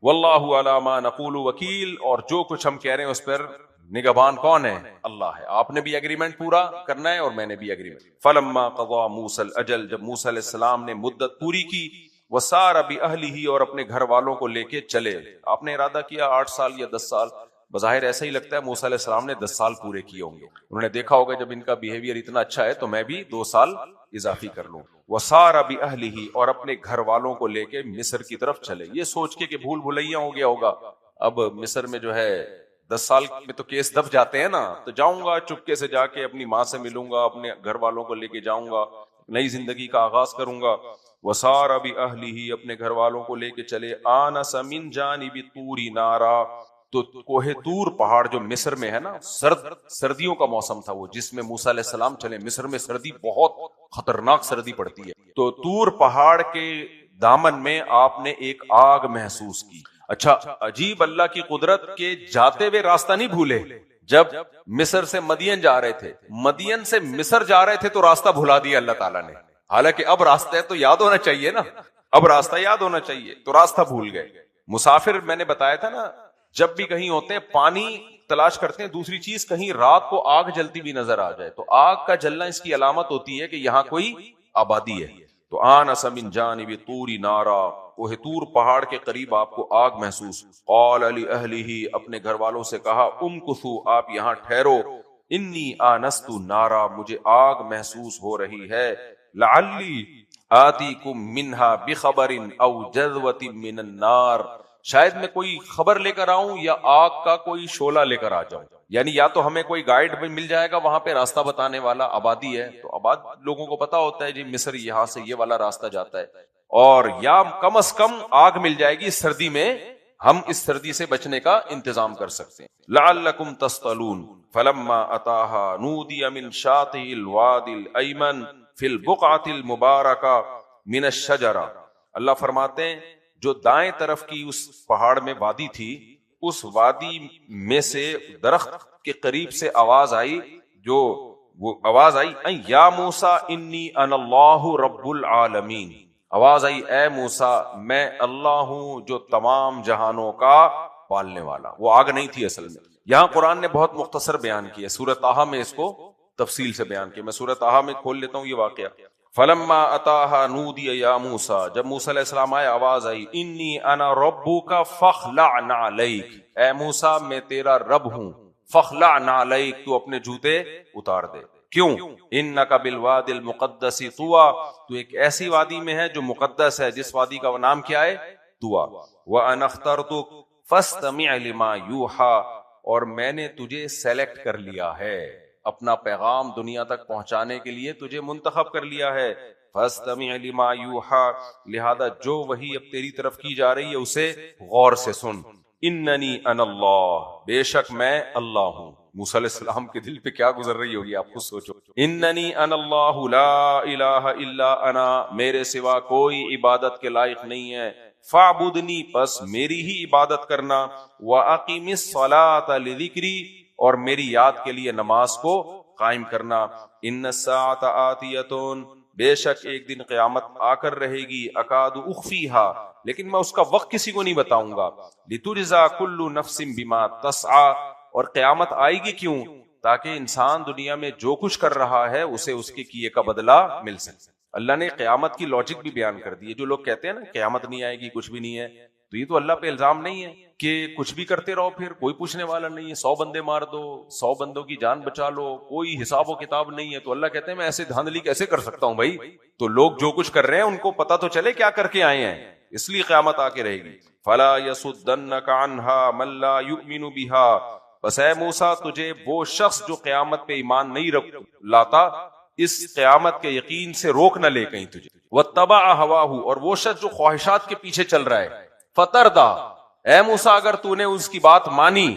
واللہ علی ما نقول وکیل, اور جو کچھ ہم کہہ رہے ہیں اس پر نگہبان کون ہے؟ اللہ ہے. آپ نے بھی ایگریمنٹ پورا کرنا ہے اور میں نے بھی ایگریمنٹ. فلما قضا موسیٰ الاجل, جب موسیٰ علیہ السلام نے مدت پوری کی, وسار بأہلہ, اور اپنے گھر والوں کو لے کے چلے. آپ نے ارادہ کیا 8 سال یا 10 سال, بظاہر ایسا ہی لگتا ہے موسیٰ علیہ السلام نے 10 سال پورے کیے ہوں گے. انہوں نے دیکھا ہوگا جب ان کا بیہیویئر اتنا اچھا ہے تو میں بھی 2 سال اضافی کر لوں. وسار بأہلہ, اور اپنے گھر والوں کو لے کے مصر کی طرف چلے, یہ سوچ کے کہ بھول بھلیا ہو گیا ہوگا, اب مصر میں جو ہے 10 سال میں تو کیس دب جاتے ہیں نا, تو جاؤں گا چپکے سے جا کے اپنی ماں سے ملوں گا, اپنے گھر والوں کو لے کے جاؤں گا, نئی زندگی کا آغاز کروں گا. وسار بأہلہ, اپنے گھر والوں کو لے کے چلے. آنس من جانب طور نارا, تو کوہ طور پہاڑ جو مصر میں ہے نا, سردیوں کا موسم تھا وہ جس میں موسیٰ علیہ السلام چلے. مصر میں سردی بہت خطرناک سردی پڑتی ہے, تو طور پہاڑ کے دامن میں آپ نے ایک آگ محسوس کی. اچھا عجیب اللہ کی قدرت کے جاتے ہوئے راستہ نہیں بھولے. جب مصر سے مدین جا رہے تھے, مدین سے مصر جا رہے تھے تو راستہ بھلا دیا اللہ تعالیٰ نے. حالانکہ اب راستہ ہے تو یاد ہونا چاہیے نا, اب راستہ یاد ہونا چاہیے, تو راستہ بھول گئے. مسافر میں نے بتایا تھا نا, جب بھی کہیں ہوتے ہیں پانی تلاش کرتے ہیں, دوسری چیز کہیں رات کو آگ جلتی بھی نظر آ جائے, تو آگ کا جلنا اس کی علامت ہوتی ہے کہ یہاں کوئی آبادی ہے. تو آنس من جانب طور نارا, کوہ طور پہاڑ کے قریب آپ کو آگ محسوس. قال لأہلہ, اپنے گھر والوں سے کہا, امکثوا, آپ یہاں ٹھہرو. انی آنست نارا, مجھے آگ محسوس ہو رہی ہے. لعلی آتیکم منہا بخبر او جذوۃ من النار, شاید میں کوئی خبر لے کر آؤں یا آگ کا کوئی شعلہ لے کر آ جاؤں. یعنی یا تو ہمیں کوئی گائیڈ بھی مل جائے گا وہاں پہ راستہ بتانے والا, آبادی ہے تو آباد لوگوں کو پتا ہوتا ہے جی مصر یہاں سے یہ والا راستہ جاتا ہے, اور یا کم از کم آگ مل جائے گی اس سردی میں, ہم اس سردی سے بچنے کا انتظام کر سکتے ہیں. لعلکم تصطلون. فلما اتاها نودی من شاطئ الوادی الایمن فی البقعۃ المبارکہ من الشجرہ. اللہ فرماتے ہیں جو دائیں طرف کی اس پہاڑ میں وادی تھی, اس وادی میں سے درخت کے قریب سے آواز آئی, جو وہ آواز آئی, یا موسیٰ انی انا اللہ رب العالمین. آواز آئی, اے موسیٰ میں اللہ ہوں جو تمام جہانوں کا پالنے والا. وہ آگ نہیں تھی اصل میں. یہاں قرآن نے بہت مختصر بیان کیا, سورہ طٰہٰ میں اس کو تفصیل سے بیان کیا. میں سورہ طٰہٰ میں کھول لیتا ہوں یہ واقعہ. فلما اتاها نودی یا موسیٰ, جب موسیٰ علیہ السلام آئے آواز آئی, انی انا ربک فاخلع نعلیک, اے موسیٰ میں تیرا رب ہوں, فاخلع نعلیک, تو اپنے جوتے اتار دے. کیوں؟ انک بالواد المقدس طویٰ, تو ایک ایسی وادی میں ہے جو مقدس ہے, جس وادی کا نام کیا ہے؟ طویٰ. وانا اخترتک فاستمع لما یوحیٰ, اور میں نے تجھے سلیکٹ کر لیا ہے, اپنا پیغام دنیا تک پہنچانے کے لیے تجھے منتخب کر لیا ہے. فاستمع لما یوحیٰ, لہذا جو وحی اب تیری طرف کی جا رہی ہے اسے غور سے سن. اننی انا اللہ, بے شک میں اللہ ہوں. موسیٰ علیہ السلام کے دل پہ کیا گزر رہی ہوگی آپ خود سوچو. اننی انا اللہ لا الہ الا انا, میرے سوا کوئی عبادت کے لائق نہیں ہے. فاعبدنی, پس میری ہی عبادت کرنا. واقم الصلاۃ لذکری, اور میری یاد کے لیے نماز کو قائم کرنا. ان الساعۃ آتیۃ, بے شک ایک دن قیامت آ کر رہے گی. اکاد اخفیہا, لیکن میں اس کا وقت کسی کو نہیں بتاؤں گا. لتجزا کل نفس بما تسعی, اور قیامت آئے گی کیوں؟ تاکہ انسان دنیا میں جو کچھ کر رہا ہے اسے اس کے کیے کا بدلہ مل سکے. اللہ نے قیامت کی لاجک بھی بیان کر دی ہے. جو لوگ کہتے ہیں نا قیامت نہیں آئے گی, کچھ بھی نہیں ہے, تو یہ تو اللہ پہ الزام نہیں ہے کہ کچھ بھی کرتے رہو پھر کوئی پوچھنے والا نہیں ہے, 100 بندے مار دو, 100 بندوں کی جان بچا لو, کوئی حساب و کتاب نہیں ہے. تو اللہ کہتے ہیں میں ایسے دھاندلی کیسے کر سکتا ہوں بھائی؟ تو لوگ جو کچھ کر رہے ہیں ان کو پتا تو چلے کیا کر کے آئے ہیں, اس لیے قیامت آ کے رہے گی. فلا یصدنک عنہا من لا یؤمن بہا, بس اے موسیٰ تجھے وہ شخص جو قیامت پہ ایمان نہیں لاتا اس قیامت کے یقین سے روک نہ لے کہیں تجھے. واتبع ہواہ, اور وہ شخص جو خواہشات کے پیچھے چل رہا ہے. فتردا, اے موسیٰ اگر تو نے اس کی بات مانی,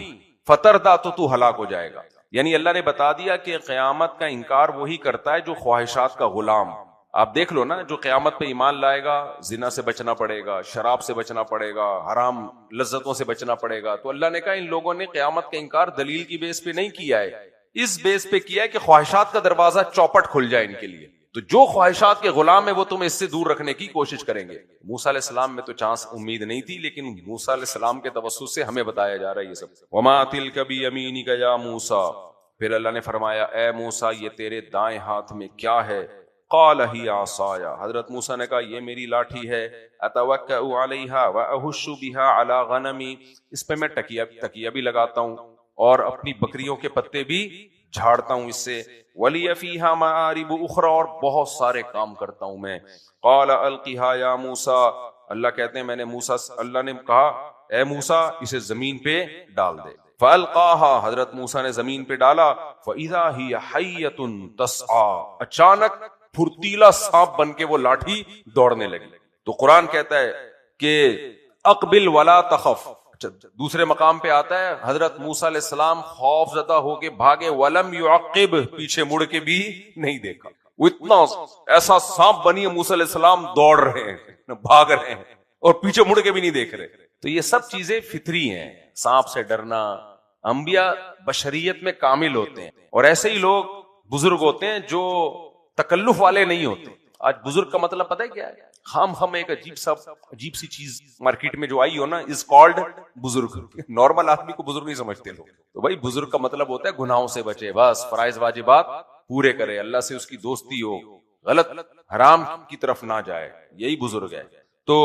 فتردا, تو ہلاک ہو جائے گا. یعنی اللہ نے بتا دیا کہ قیامت کا انکار وہی کرتا ہے جو خواہشات کا غلام. آپ دیکھ لو نا, جو قیامت پہ ایمان لائے گا زنا سے بچنا پڑے گا, شراب سے بچنا پڑے گا, حرام لذتوں سے بچنا پڑے گا. تو اللہ نے کہا ان لوگوں نے قیامت کا انکار دلیل کی بیس پہ نہیں کیا ہے, اس بیس پہ کیا ہے کہ خواہشات کا دروازہ چوپٹ کھل جائے ان کے لیے. تو جو خواہشات کے غلام ہیں وہ تمہیں اس سے دور رکھنے کی کوشش کریں گے. موسیٰ علیہ السلام میں تو چانس امید نہیں تھی, لیکن موسیٰ علیہ السلام کے توسط سے ہمیں بتایا جا رہا ہے یہ سب. وما تلک بیمینک یا موسیٰ, پھر اللہ نے فرمایا اے موسیٰ یہ تیرے دائیں ہاتھ میں کیا ہے؟ قال ہی عصای, حضرت موسیٰ نے کہا یہ میری لاٹھی ہے. اتوکأ علیہا واہش بہا علی غنمی, اس پہ میں تکیہ بھی لگاتا ہوں اور اپنی بکریوں کے پتے بھی جھاڑتا ہوں اس سے. ولی فیہا معارب اخرى, اور بہت سارے کام کرتا ہوں میں. قال القھا یا موسیٰ, اللہ کہتے ہیں میں نے موسیٰ, اللہ نے کہا اے موسیٰ اسے زمین پہ ڈال دے. فالقاها, حضرت موسیٰ نے زمین پہ ڈالا. فاذا ہی حیۃ تسعى, اچانک پھرتیلا سانپ بن کے وہ لاٹھی دوڑنے لگی. تو قرآن کہتا ہے کہ اقبل ولا تخف. دوسرے مقام پہ آتا ہے حضرت موسیٰ علیہ السلام خوف زدہ ہو کے بھاگے, ولم یعقب, پیچھے مڑ کے بھی نہیں دیکھا. وہ اتنا ایسا سانپ بنی ہے, موسیٰ علیہ السلام دوڑ رہے ہیں, بھاگ رہے ہیں اور پیچھے مڑ کے بھی نہیں دیکھ رہے. تو یہ سب چیزیں فطری ہیں, سانپ سے ڈرنا. انبیاء بشریت میں کامل ہوتے ہیں, اور ایسے ہی لوگ بزرگ ہوتے ہیں جو تکلف والے نہیں ہوتے. آج بزرگ کا مطلب پتہ ہے کیا ہے؟ ہم ایک عجیب سی چیز مارکیٹ میں جو آئی ہو نا, از کالڈ بزرگ. نارمل آدمی کو بزرگ نہیں سمجھتے لوگ. تو بھائی بزرگ کا مطلب ہوتا ہے گناہوں سے بچے, بس فرائض واجبات پورے کرے, اللہ سے اس کی دوستی ہو, غلط حرام کی طرف نہ جائے, یہی بزرگ ہے. تو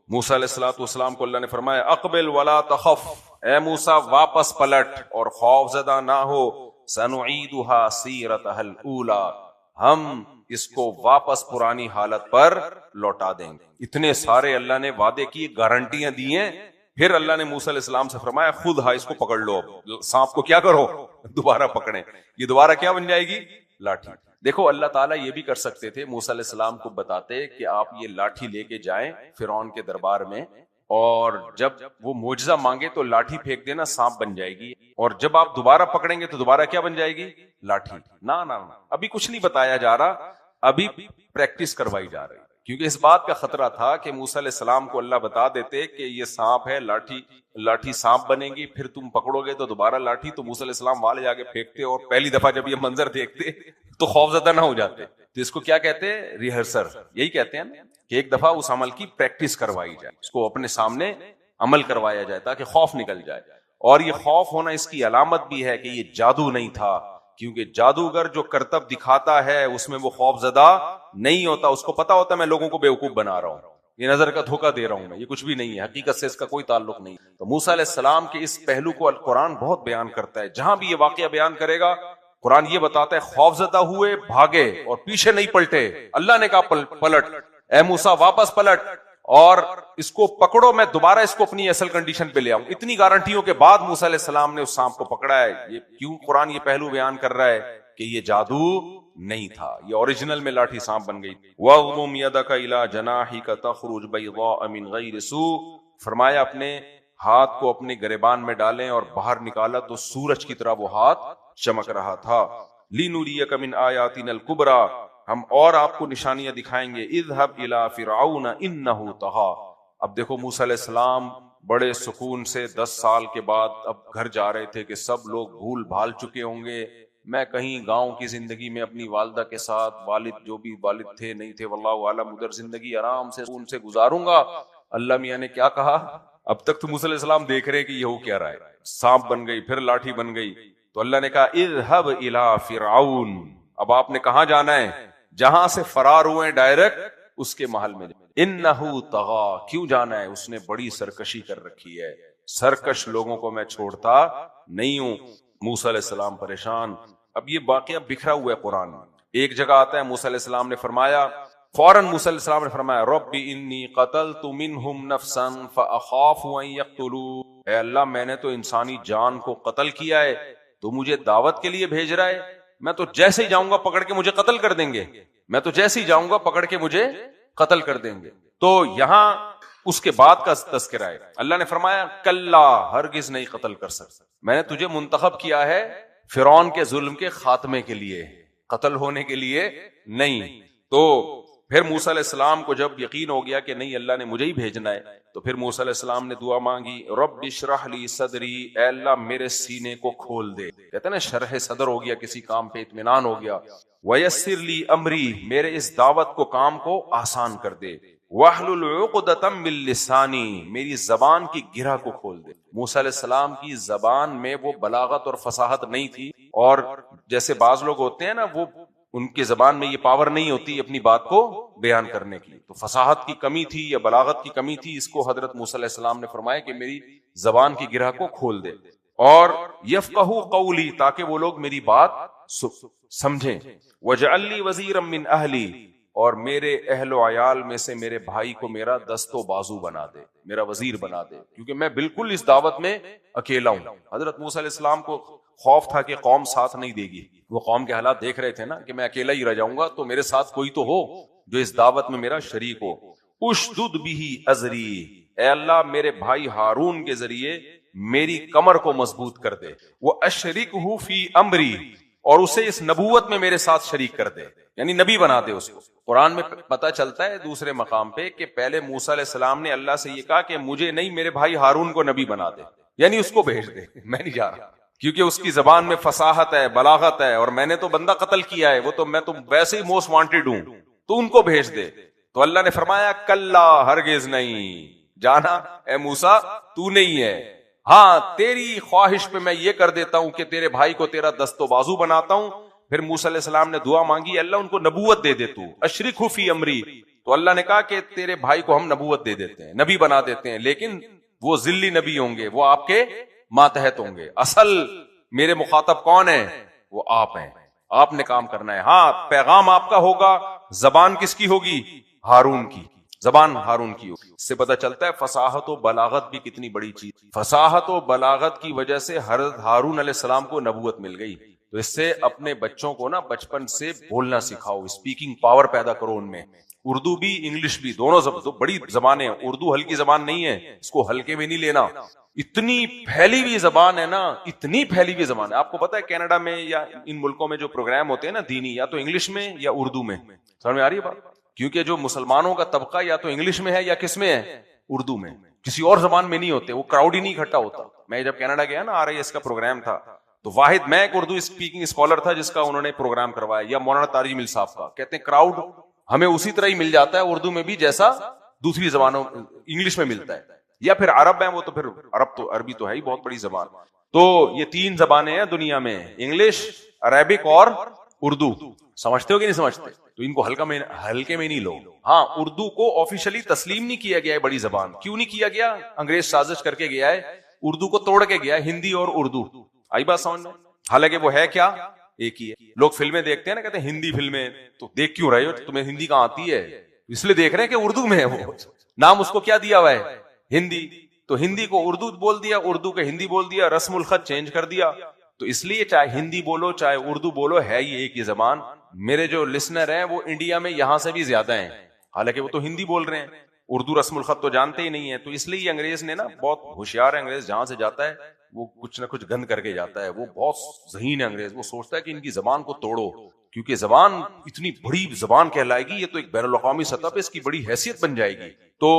موسیٰ علیہ السلام کو اللہ نے فرمایا اقبل ولا تخف, اے موسیٰ واپس پلٹ اور خوف زدہ نہ ہو. سنعیدها سیرتها الاولی, ہم اس کو واپس پرانی حالت پر لوٹا دیں گے. اتنے سارے اللہ نے وعدے کی, گارنٹیاں دی ہیں. پھر اللہ نے موسیٰ علیہ السلام سے فرمایا خود اس کو پکڑ لو. اب سانپ کو کیا کرو, دوبارہ پکڑیں. یہ دوبارہ کیا بن جائے گی؟ لاٹھی. دیکھو اللہ تعالیٰ یہ بھی کر سکتے تھے, موسیٰ علیہ السلام کو بتاتے کہ آپ یہ لاٹھی لے کے جائیں فرعون کے دربار میں, اور جب وہ معجزہ مانگے تو لاٹھی پھینک دینا, سانپ بن جائے گی, اور جب آپ دوبارہ پکڑیں گے تو دوبارہ کیا بن جائے گی؟ لاٹھی. نہ, ابھی کچھ نہیں بتایا جا رہا, ابھی پریکٹس کروائی جا رہی. کیونکہ اس بات کا خطرہ تھا کہ موسیٰ علیہ السلام کو اللہ بتا دیتے کہ یہ سانپ ہے, لاٹھی سانپ بنے گی, پھر تم پکڑو گے تو دوبارہ لاٹھی. تو موسیٰ علیہ السلام والے جا کے پھینکتے, اور پہلی دفعہ جب یہ منظر دیکھتے تو خوف زدہ نہ ہو جاتے. تو اس کو کیا کہتے ہیں؟ ریہرسل. یہی کہتے ہیں کہ ایک دفعہ اس عمل کی پریکٹس کروائی جائے, اس کو اپنے سامنے عمل کروایا جائے تاکہ خوف نکل جائے. اور یہ خوف ہونا اس کی علامت بھی ہے کہ یہ جادو نہیں تھا, کیونکہ جادوگر جو کرتب دکھاتا ہے اس میں وہ خوف زدہ نہیں ہوتا. اس کو پتا ہوتا ہے میں لوگوں کو بیوقوف بنا رہا ہوں, یہ نظر کا دھوکہ دے رہا ہوں میں, یہ کچھ بھی نہیں ہے, حقیقت سے اس کا کوئی تعلق نہیں. تو موسیٰ علیہ السلام کے اس پہلو کو القرآن بہت بیان کرتا ہے. جہاں بھی یہ واقعہ بیان کرے گا قرآن یہ بتاتا ہے خوف زدہ ہوئے, بھاگے اور پیچھے نہیں پلٹے. اللہ نے کہا پلٹ, اے موسیٰ واپس پلٹ اور اس کو پکڑو, میں دوبارہ اس کو اپنی اصل کنڈیشن پہ لے آؤں. اتنی گارنٹیوں کے بعد موسیٰ علیہ السلام نے اس سانپ کو پکڑا ہے. یہ کیوں قرآن یہ پہلو بیان کر رہا ہے کہ یہ جادو نہیں تھا, یہ اوریجنل میں لاٹھی سانپ بن گئی. وَاغْمُمْ يَدَكَ إِلَى جَنَاحِكَ تَخْرُجْ بَيْضَاءَ مِنْ غَيْرِ سُوءٍ, فرمایا اپنے ہاتھ کو اپنے گریبان میں ڈالیں, اور باہر نکالا تو سورج کی طرح وہ ہاتھ چمک رہا تھا. لِنُرِيَكَ مِنْ آيَاتِنَا الْكُبْرَى, ہم اور آپ کو نشانیاں دکھائیں گے. اذهب الى فرعون انه طغى. اب دیکھو موسیٰ علیہ السلام بڑے سکون سے 10 سال کے بعد اب گھر جا رہے تھے کہ سب لوگ بھول بھال چکے ہوں گے. میں کہیں گاؤں کی زندگی میں اپنی والدہ کے ساتھ, والد جو بھی والد تھے نہیں تھے واللہ عالم, ادھر زندگی آرام سے ان سے گزاروں گا. اللہ میاں نے کیا کہا؟ اب تک تو موسیٰ علیہ السلام دیکھ رہے کہ یہ ہو کیا رہا ہے, سانپ بن گئی, پھر لاٹھی بن گئی. تو اللہ نے کہا اذهب الى فرعون, اب آپ نے کہاں جانا ہے؟ جہاں سے فرار ہوئے ڈائریکٹ اس کے محل میں. انہو طغا, کیوں جانا ہے؟ اس نے بڑی سرکشی کر رکھی ہے, سرکش لوگوں کو میں چھوڑتا نہیں ہوں. موسیٰ علیہ السلام پریشان. اب یہ واقعہ بکھرا ہوا ہے قرآن میں. ایک جگہ آتا ہے موسیٰ علیہ السلام نے فرمایا, فوراً موسیٰ علیہ السلام نے فرمایا رب انی قتلت منہم نفسا فاخاف ان یقتلون, اے اللہ میں نے تو انسانی جان کو قتل کیا ہے, تو مجھے دعوت کے لیے بھیج رہا ہے, میں تو جیسے ہی جاؤں گا پکڑ کے مجھے قتل کر دیں گے, میں تو جیسے ہی جاؤں گا پکڑ کے مجھے قتل کر دیں گے. تو یہاں اس کے بعد کا تذکرہ ہے. اللہ نے فرمایا کلا, ہرگز نہیں قتل کر سکتا, میں نے تجھے منتخب کیا ہے فرعون کے ظلم کے خاتمے کے لیے، قتل ہونے کے لیے نہیں۔ تو پھر موسیٰ علیہ السلام کو جب یقین ہو گیا کہ نہیں اللہ نے مجھے ہی بھیجنا ہے، تو پھر موسیٰ علیہ السلام نے دعا مانگی، رب اشرح لی صدری، اے اللہ میرے سینے کو کھول دے۔ کہتے ہیں نا شرح صدر ہو گیا، کسی کام پہ اطمینان ہو گیا۔ ویسر لی امری، میرے اس دعوت کو کام کو آسان کر دے۔ واحلل عقدۃ من لسانی، میری زبان کی گرہ کو کھول دے۔ موسیٰ علیہ السلام کی زبان میں وہ بلاغت اور فصاحت نہیں تھی، اور جیسے بعض لوگ ہوتے ہیں نا، وہ ان کی زبان میں یہ پاور نہیں ہوتی اپنی بات کو بیان کرنے کی، تو فصاحت کی کمی تھی یا بلاغت کی کمی تھی۔ اس کو حضرت موسیٰ علیہ السلام نے فرمایا کہ میری زبان کی گرہ کو کھول دے، اور یفقہوا قولی، تاکہ وہ لوگ میری بات سمجھیں۔ واجعل لی وزیرا من اہلی، اور میرے اہل و عیال میں سے میرے بھائی کو میرا دست و بازو بنا دے، میرا وزیر بنا دے، کیونکہ میں بالکل اس دعوت میں اکیلا ہوں۔ حضرت موسیٰ علیہ السلام کو خوف تھا کہ قوم ساتھ نہیں دے گی، وہ قوم کے حالات دیکھ رہے تھے نا کہ میں اکیلا ہی رہ جاؤں گا، تو میرے ساتھ کوئی تو ہو جو اس دعوت میں میرا شریک ہو۔ اشدد بہ ازری، اے اللہ میرے بھائی ہارون کے ذریعے میری کمر کو مضبوط کر دے۔ وہ اشرکہ فی امری، اور اسے اس نبوت میں میرے ساتھ شریک کر دے، یعنی نبی بنا دے اس کو۔ قرآن میں پتہ چلتا ہے دوسرے مقام پہ کہ پہلے موسیٰ علیہ السلام نے اللہ سے یہ کہا کہ مجھے نہیں، میرے بھائی ہارون کو نبی بنا دے، یعنی اس کو بھیج دے، میں نہیں جا رہا، کیونکہ اس کی زبان میں فصاحت ہے، بلاغت ہے، اور میں نے تو بندہ قتل کیا ہے، وہ تو میں تو ویسے ہی موسٹ وانٹیڈ ہوں، تو ان کو بھیج دے۔ تو اللہ نے فرمایا کلا، ہرگز نہیں، جانا اے موسیٰ تو نہیں ہے، ہاں تیری خواہش پہ میں یہ کر دیتا ہوں کہ تیرے بھائی کو تیرا دست و بازو بناتا ہوں۔ پھر موسیٰ علیہ السلام نے دعا مانگی، اللہ ان کو نبوت دے دے تو، اشرکہ فی امری، تو اللہ نے کہا کہ تیرے بھائی کو ہم نبوت دے دیتے ہیں، نبی بنا دیتے ہیں، لیکن وہ ذلی نبی ہوں گے، وہ آپ کے ماتحت ہوں گے، اصل میرے مخاطب کون ہیں؟ وہ آپ ہیں، آپ نے کام کرنا ہے۔ ہاں پیغام آپ کا ہوگا، زبان کس کی ہوگی؟ ہارون کی، زبان ہارون کی ہوگی۔ اس سے پتہ چلتا ہے فصاحت و بلاغت بھی کتنی بڑی چیز۔ فصاحت و بلاغت کی وجہ سے حضرت ہارون علیہ السلام کو نبوت مل گئی۔ تو اس سے اپنے بچوں کو نا بچپن سے بولنا سکھاؤ، اسپیکنگ پاور پیدا کرو ان میں، اردو بھی انگلش بھی، دونوں بڑی زبانیں ہیں، اردو ہلکی زبان نہیں ہے، اس کو ہلکے میں نہیں لینا، اتنی پھیلی ہوئی زبان ہے نا، اتنی پھیلی ہوئی زبان ہے۔ آپ کو پتا ہے کینیڈا میں یا ان ملکوں میں جو پروگرام ہوتے ہیں نا دینی، یا تو انگلش میں یا اردو میں، سمجھ میں آ رہی ہے بات؟ کیونکہ جو مسلمانوں کا طبقہ یا تو انگلش میں ہے یا کس میں ہے؟ اردو میں، کسی اور زبان میں نہیں ہوتے، وہ کراؤڈ ہی نہیں اکٹھا ہوتا۔ میں جب کینیڈا گیا نا RIS کا پروگرام تھا، تو واحد میں ایک اردو اسپیکنگ اسکالر تھا جس کا انہوں نے پروگرام کروایا، یا مولانا طارق مل صاحب کا۔ کہتے ہیں کراؤڈ ہمیں اسی طرح ہی مل جاتا ہے اردو میں بھی جیسا دوسری زبانوں انگلش میں ملتا ہے، یا پھر عرب ہیں وہ تو پھر عربی تو ہے ہی بہت بڑی زبان۔ تو یہ 3 زبانیں ہیں دنیا میں، انگلش، عربک اور اردو۔ سمجھتے ہو کہ نہیں سمجھتے؟ تو ان کو ہلکے میں نہیں لو۔ ہاں اردو کو آفیشلی تسلیم نہیں کیا گیا ہے بڑی زبان، کیوں نہیں کیا گیا؟ انگریز سازش کر کے گیا ہے، اردو کو توڑ کے گیا ہے، ہندی اور اردو، آئی بات سمجھ میں؟ حالانکہ وہ ہے کیا؟ ایک ہی ہے۔ لوگ فلمیں دیکھتے ہیں نا، کہتے ہیں ہندی فلمیں، تو دیکھ کیوں رہے ہو؟ تمہیں ہندی کہاں آتی ہے؟ اس لیے دیکھ رہے ہیں کہ اردو میں ہے، وہ نام اس کو کیا دیا ہوا ہے؟ ہندی۔ تو ہندی کو اردو بول دیا، اردو کو ہندی بول دیا، رسم الخط چینج کر دیا۔ تو اس لیے چاہے ہندی بولو چاہے اردو بولو، ہے یہ ایک ہی زبان۔ میرے جو لسنر ہیں وہ انڈیا میں یہاں سے بھی زیادہ ہیں، حالانکہ وہ تو ہندی بول رہے ہیں، اردو رسم الخط تو جانتے ہی نہیں ہے۔ تو اس لیے انگریز نے نا، بہت ہوشیار ہے انگریز، جہاں سے جاتا ہے وہ کچھ نہ کچھ گند کر کے جاتا ہے، وہ بہت ذہین ہے انگریز، وہ سوچتا ہے کہ ان کی زبان کو توڑو، کیونکہ زبان اتنی بڑی زبان کہلائے گی، یہ تو ایک بین الاقوامی سطح پہ اس کی بڑی حیثیت بن جائے گی۔ تو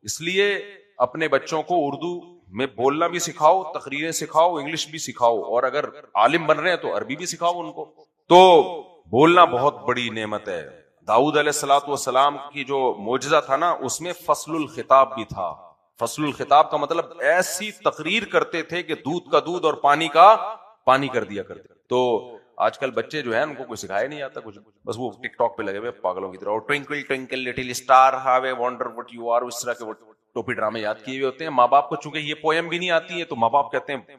اس لیے اپنے بچوں کو اردو میں بولنا بھی سکھاؤ، تقریریں سکھاؤ، انگلش بھی سکھاؤ، اور اگر عالم بن رہے ہیں تو عربی بھی سکھاؤ ان کو۔ تو بولنا بہت بڑی نعمت ہے۔ داؤد علیہ الصلوۃ والسلام کی جو معجزہ تھا نا، اس میں فصل الخطاب بھی تھا۔ فصل الخطاب کا مطلب ایسی تقریر کرتے تھے کہ دودھ کا دودھ اور پانی کا پانی کر دیا کرتے۔ تو آج کل بچے جو ہیں ان کو کوئی سکھایا نہیں آتا کچھ، بس وہ ٹک ٹاک پہ لگے ہوئے پاگلوں کی طرح، اور twinkle twinkle little star how I wonder what you are, اس طرح کے وہ ٹوپی ڈرامے یاد کیے ہوئے ہوتے ہیں۔ ماں باپ کو چونکہ یہ پوئم بھی نہیں آتی ہے، تو ماں باپ کہتے ہیں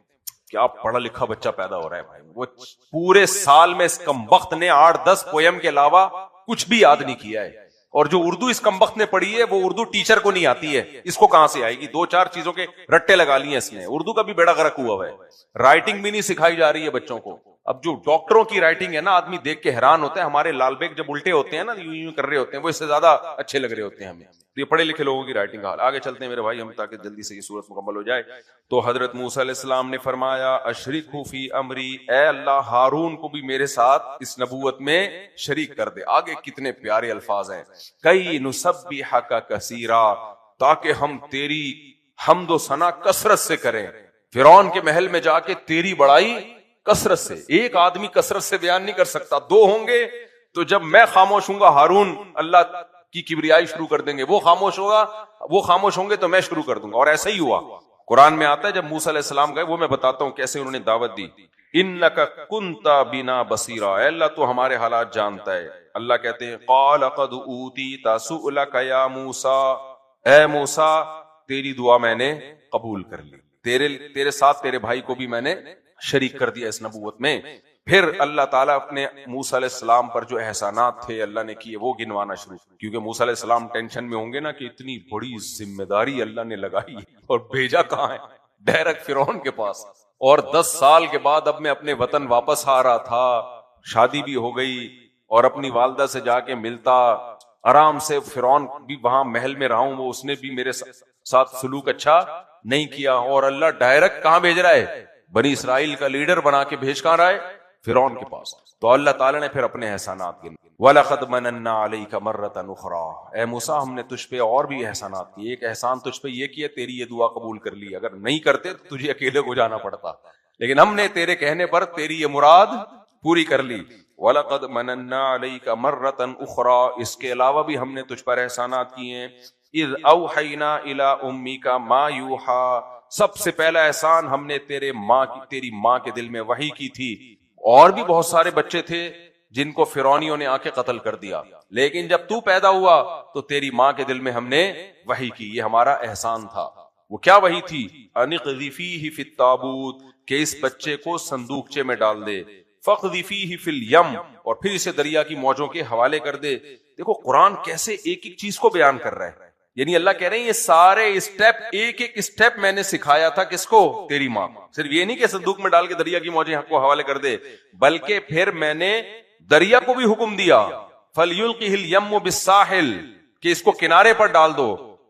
کیا پڑھا لکھا بچہ پیدا ہو رہا ہے بھائی، وہ پورے سال میں اس کمبخت نے 8-10 پوئم کے علاوہ کچھ بھی یاد نہیں کیا ہے، اور جو اردو اس کمبخت نے پڑھی ہے وہ اردو ٹیچر کو نہیں آتی ہے، اس کو کہاں سے آئے گی؟ 2-4 چیزوں کے رٹے لگا لیے اس نے، اردو کا بھی بیڑا غرق ہوا ہے، رائٹنگ بھی نہیں سکھائی جا رہی ہے بچوں کو۔ اب جو ڈاکٹروں کی رائٹنگ ہے نا، آدمی دیکھ کے حیران ہوتا ہے. ہمارے لال بیگ جب الٹے ہوتے ہیں نا، یوں یوں کر رہے ہوتے ہیں، وہ اس سے زیادہ اچھے لگ رہے ہوتے ہیں ہمیں. یہ پڑھے لکھے لوگوں کی رائٹنگ کا حال. آگے چلتے ہیں میرے بھائی ہم، تاکہ جلدی سے یہ سورت مکمل ہو جائے. تو حضرت موسیٰ علیہ السلام نے فرمایا اشرکہ فی امری، اے اللہ ہارون کو بھی میرے ساتھ اس نبوت میں شریک کر دے. آگے کتنے پیارے الفاظ ہیں، کئی نسبحک کثیرا، تاکہ ہم تیری حمد و ثنا کثرت سے کریں. فرعون کے محل میں جا کے تیری بڑائی کثرت سے. ایک آدمی کثرت سے بیان نہیں کر سکتا، دو ہوں گے تو جب میں خاموش ہوں گا ہارون اللہ کی کبریائی شروع کر دیں گے، وہ خاموش ہوگا، وہ خاموش ہوں گے تو میں شروع کر دوں گا. اور ایسا ہی ہوا. قرآن میں آتا ہے جب موسیٰ علیہ السلام گئے، وہ میں بتاتا ہوں کیسے انہوں نے دعوت دی. انک کنت بنا بصیرا، اے اللہ تو ہمارے حالات جانتا ہے. اللہ کہتے ہیں قال قد اوتیت سؤلک یا موسیٰ، اے موسیٰ تیری دعا میں نے قبول کر لی، تیرے ساتھ تیرے بھائی کو بھی میں نے شریک کر دیا اس نبوت میں. پھر اللہ تعالیٰ اپنے موسیٰ علیہ السلام پر جو احسانات تھے اللہ نے کیے وہ گنوانا شروع، کیونکہ موسیٰ علیہ السلام ٹینشن میں ہوں گے نا کہ اتنی بڑی ذمہ داری اللہ نے لگائی اور بھیجا کہاں ہے، ڈائریکٹ فرعون کے پاس. اور 10 سال کے بعد اب میں اپنے وطن واپس آ رہا تھا، شادی بھی ہو گئی اور اپنی والدہ سے جا کے ملتا آرام سے. فرعون بھی وہاں محل میں رہا ہوں، وہ اس نے بھی میرے ساتھ سلوک اچھا نہیں کیا، اور اللہ ڈائریکٹ کہاں بھیج رہا ہے؟ بنی اسرائیل کا لیڈر بنا کے بھیج کہاں رہا ہے؟ فرعون کے پاس. تو اللہ تعالیٰ نے پھر اپنے احسانات گنے. وَلَقَدْ مَنَنَّا عَلَيْكَ مَرَّةً أُخْرَىٰ، اے موسیٰ ہم نے تجھ پہ اور بھی احسانات کیے. ایک احسان تجھ پہ یہ کیا، تیری یہ دعا قبول کر لی. اگر نہیں کرتے تو تجھے اکیلے کو جانا پڑتا، لیکن ہم نے تیرے کہنے پر تیری یہ مراد پوری کر لی. وَلَقَدْ مَنَنَّا عَلَيْكَ مَرَّةً أُخْرَىٰ، اس کے علاوہ بھی ہم نے تجھ پر احسانات کیے ہیں. اِذْ أَوْحَيْنَا إِلَىٰ أُمِّكَ مَا يُوحَىٰ، سب سے پہلا احسان ہم نے تیری ماں کے دل میں وحی کی تھی. اور بھی بہت سارے بچے تھے جن کو فرعونیوں نے آ کے قتل کر دیا، لیکن جب تو پیدا ہوا تو تیری ماں کے دل میں ہم نے وحی کی. یہ ہمارا احسان تھا. وہ کیا وحی تھی؟ اَنِقْذِ فِيهِ فِي التَّابُوتِ، کہ اس بچے کو صندوقچے میں ڈال دے. فَاقْذِ فِيهِ فِي الْيَمِّ، اور پھر اسے دریا کی موجوں کے حوالے کر دے. دیکھو قرآن کیسے ایک ایک چیز کو بیان کر رہا ہے. یعنی اللہ کہہ رہے ہیں یہ سارے اسٹیپ، ایک ایک اسٹیپ میں نے سکھایا تھا. کس کو؟ تیری ماں. صرف یہ نہیں کہ صندوق میں ڈال کے دریا کی موجیں کو حوالے کر دے، بلکہ پھر میں نے دریا کو بھی حکم دیا فَلْيُلْقِهِ الْيَمُّ بِالسَّاحِلِ، کہ اس کو کنارے پر ڈال دو.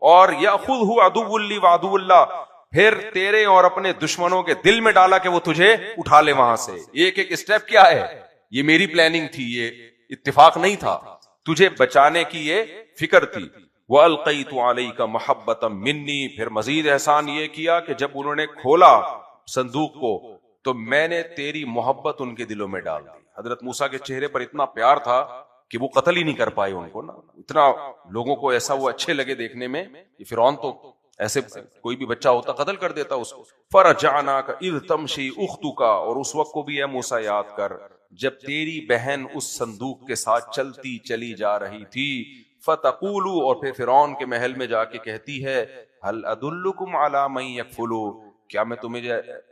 اور يَأْخُذْهُ عَدُوٌّ لِّي وَعَدُوٌّ اللَّهِ، پھر تیرے اور اپنے دشمنوں کے دل میں ڈالا کہ وہ تجھے اٹھا لے وہاں سے. ایک ایک اسٹیپ کیا ہے؟ یہ میری پلاننگ تھی، یہ اتفاق نہیں تھا، تجھے بچانے کی یہ فکر تھی. وَأَلْقَيْتُ عَلَيْكَ مَحَبَّةً مِّنِّي، پھر مزید احسان یہ کیا کہ جب انہوں نے کھولا صندوق کو تو میں نے تیری محبت ان کے دلوں میں ڈال دی. حضرت موسیٰ کے چہرے پر اتنا پیار تھا کہ وہ قتل ہی نہیں کر پائے ان کو نا. اتنا لوگوں کو ایسا وہ اچھے لگے دیکھنے میں. یہ فرعون تو ایسے کوئی بھی بچہ ہوتا قتل کر دیتا اس کو. فَرَجَعْنَاكَ إِذْ تَمْشِي أُخْتُكَ، اور اس وقت کو بھی اے موسیٰ یاد کر جب تیری بہن اس صندوق کے ساتھ چلتی چلی جا رہی تھی. فَتَقُولُ، اور پھر فرعون کے محل میں جا کے کہتی ہے هَلْ أَدُلُّكُمْ عَلَىٰ مَن يَكْفُلُ، کیا میں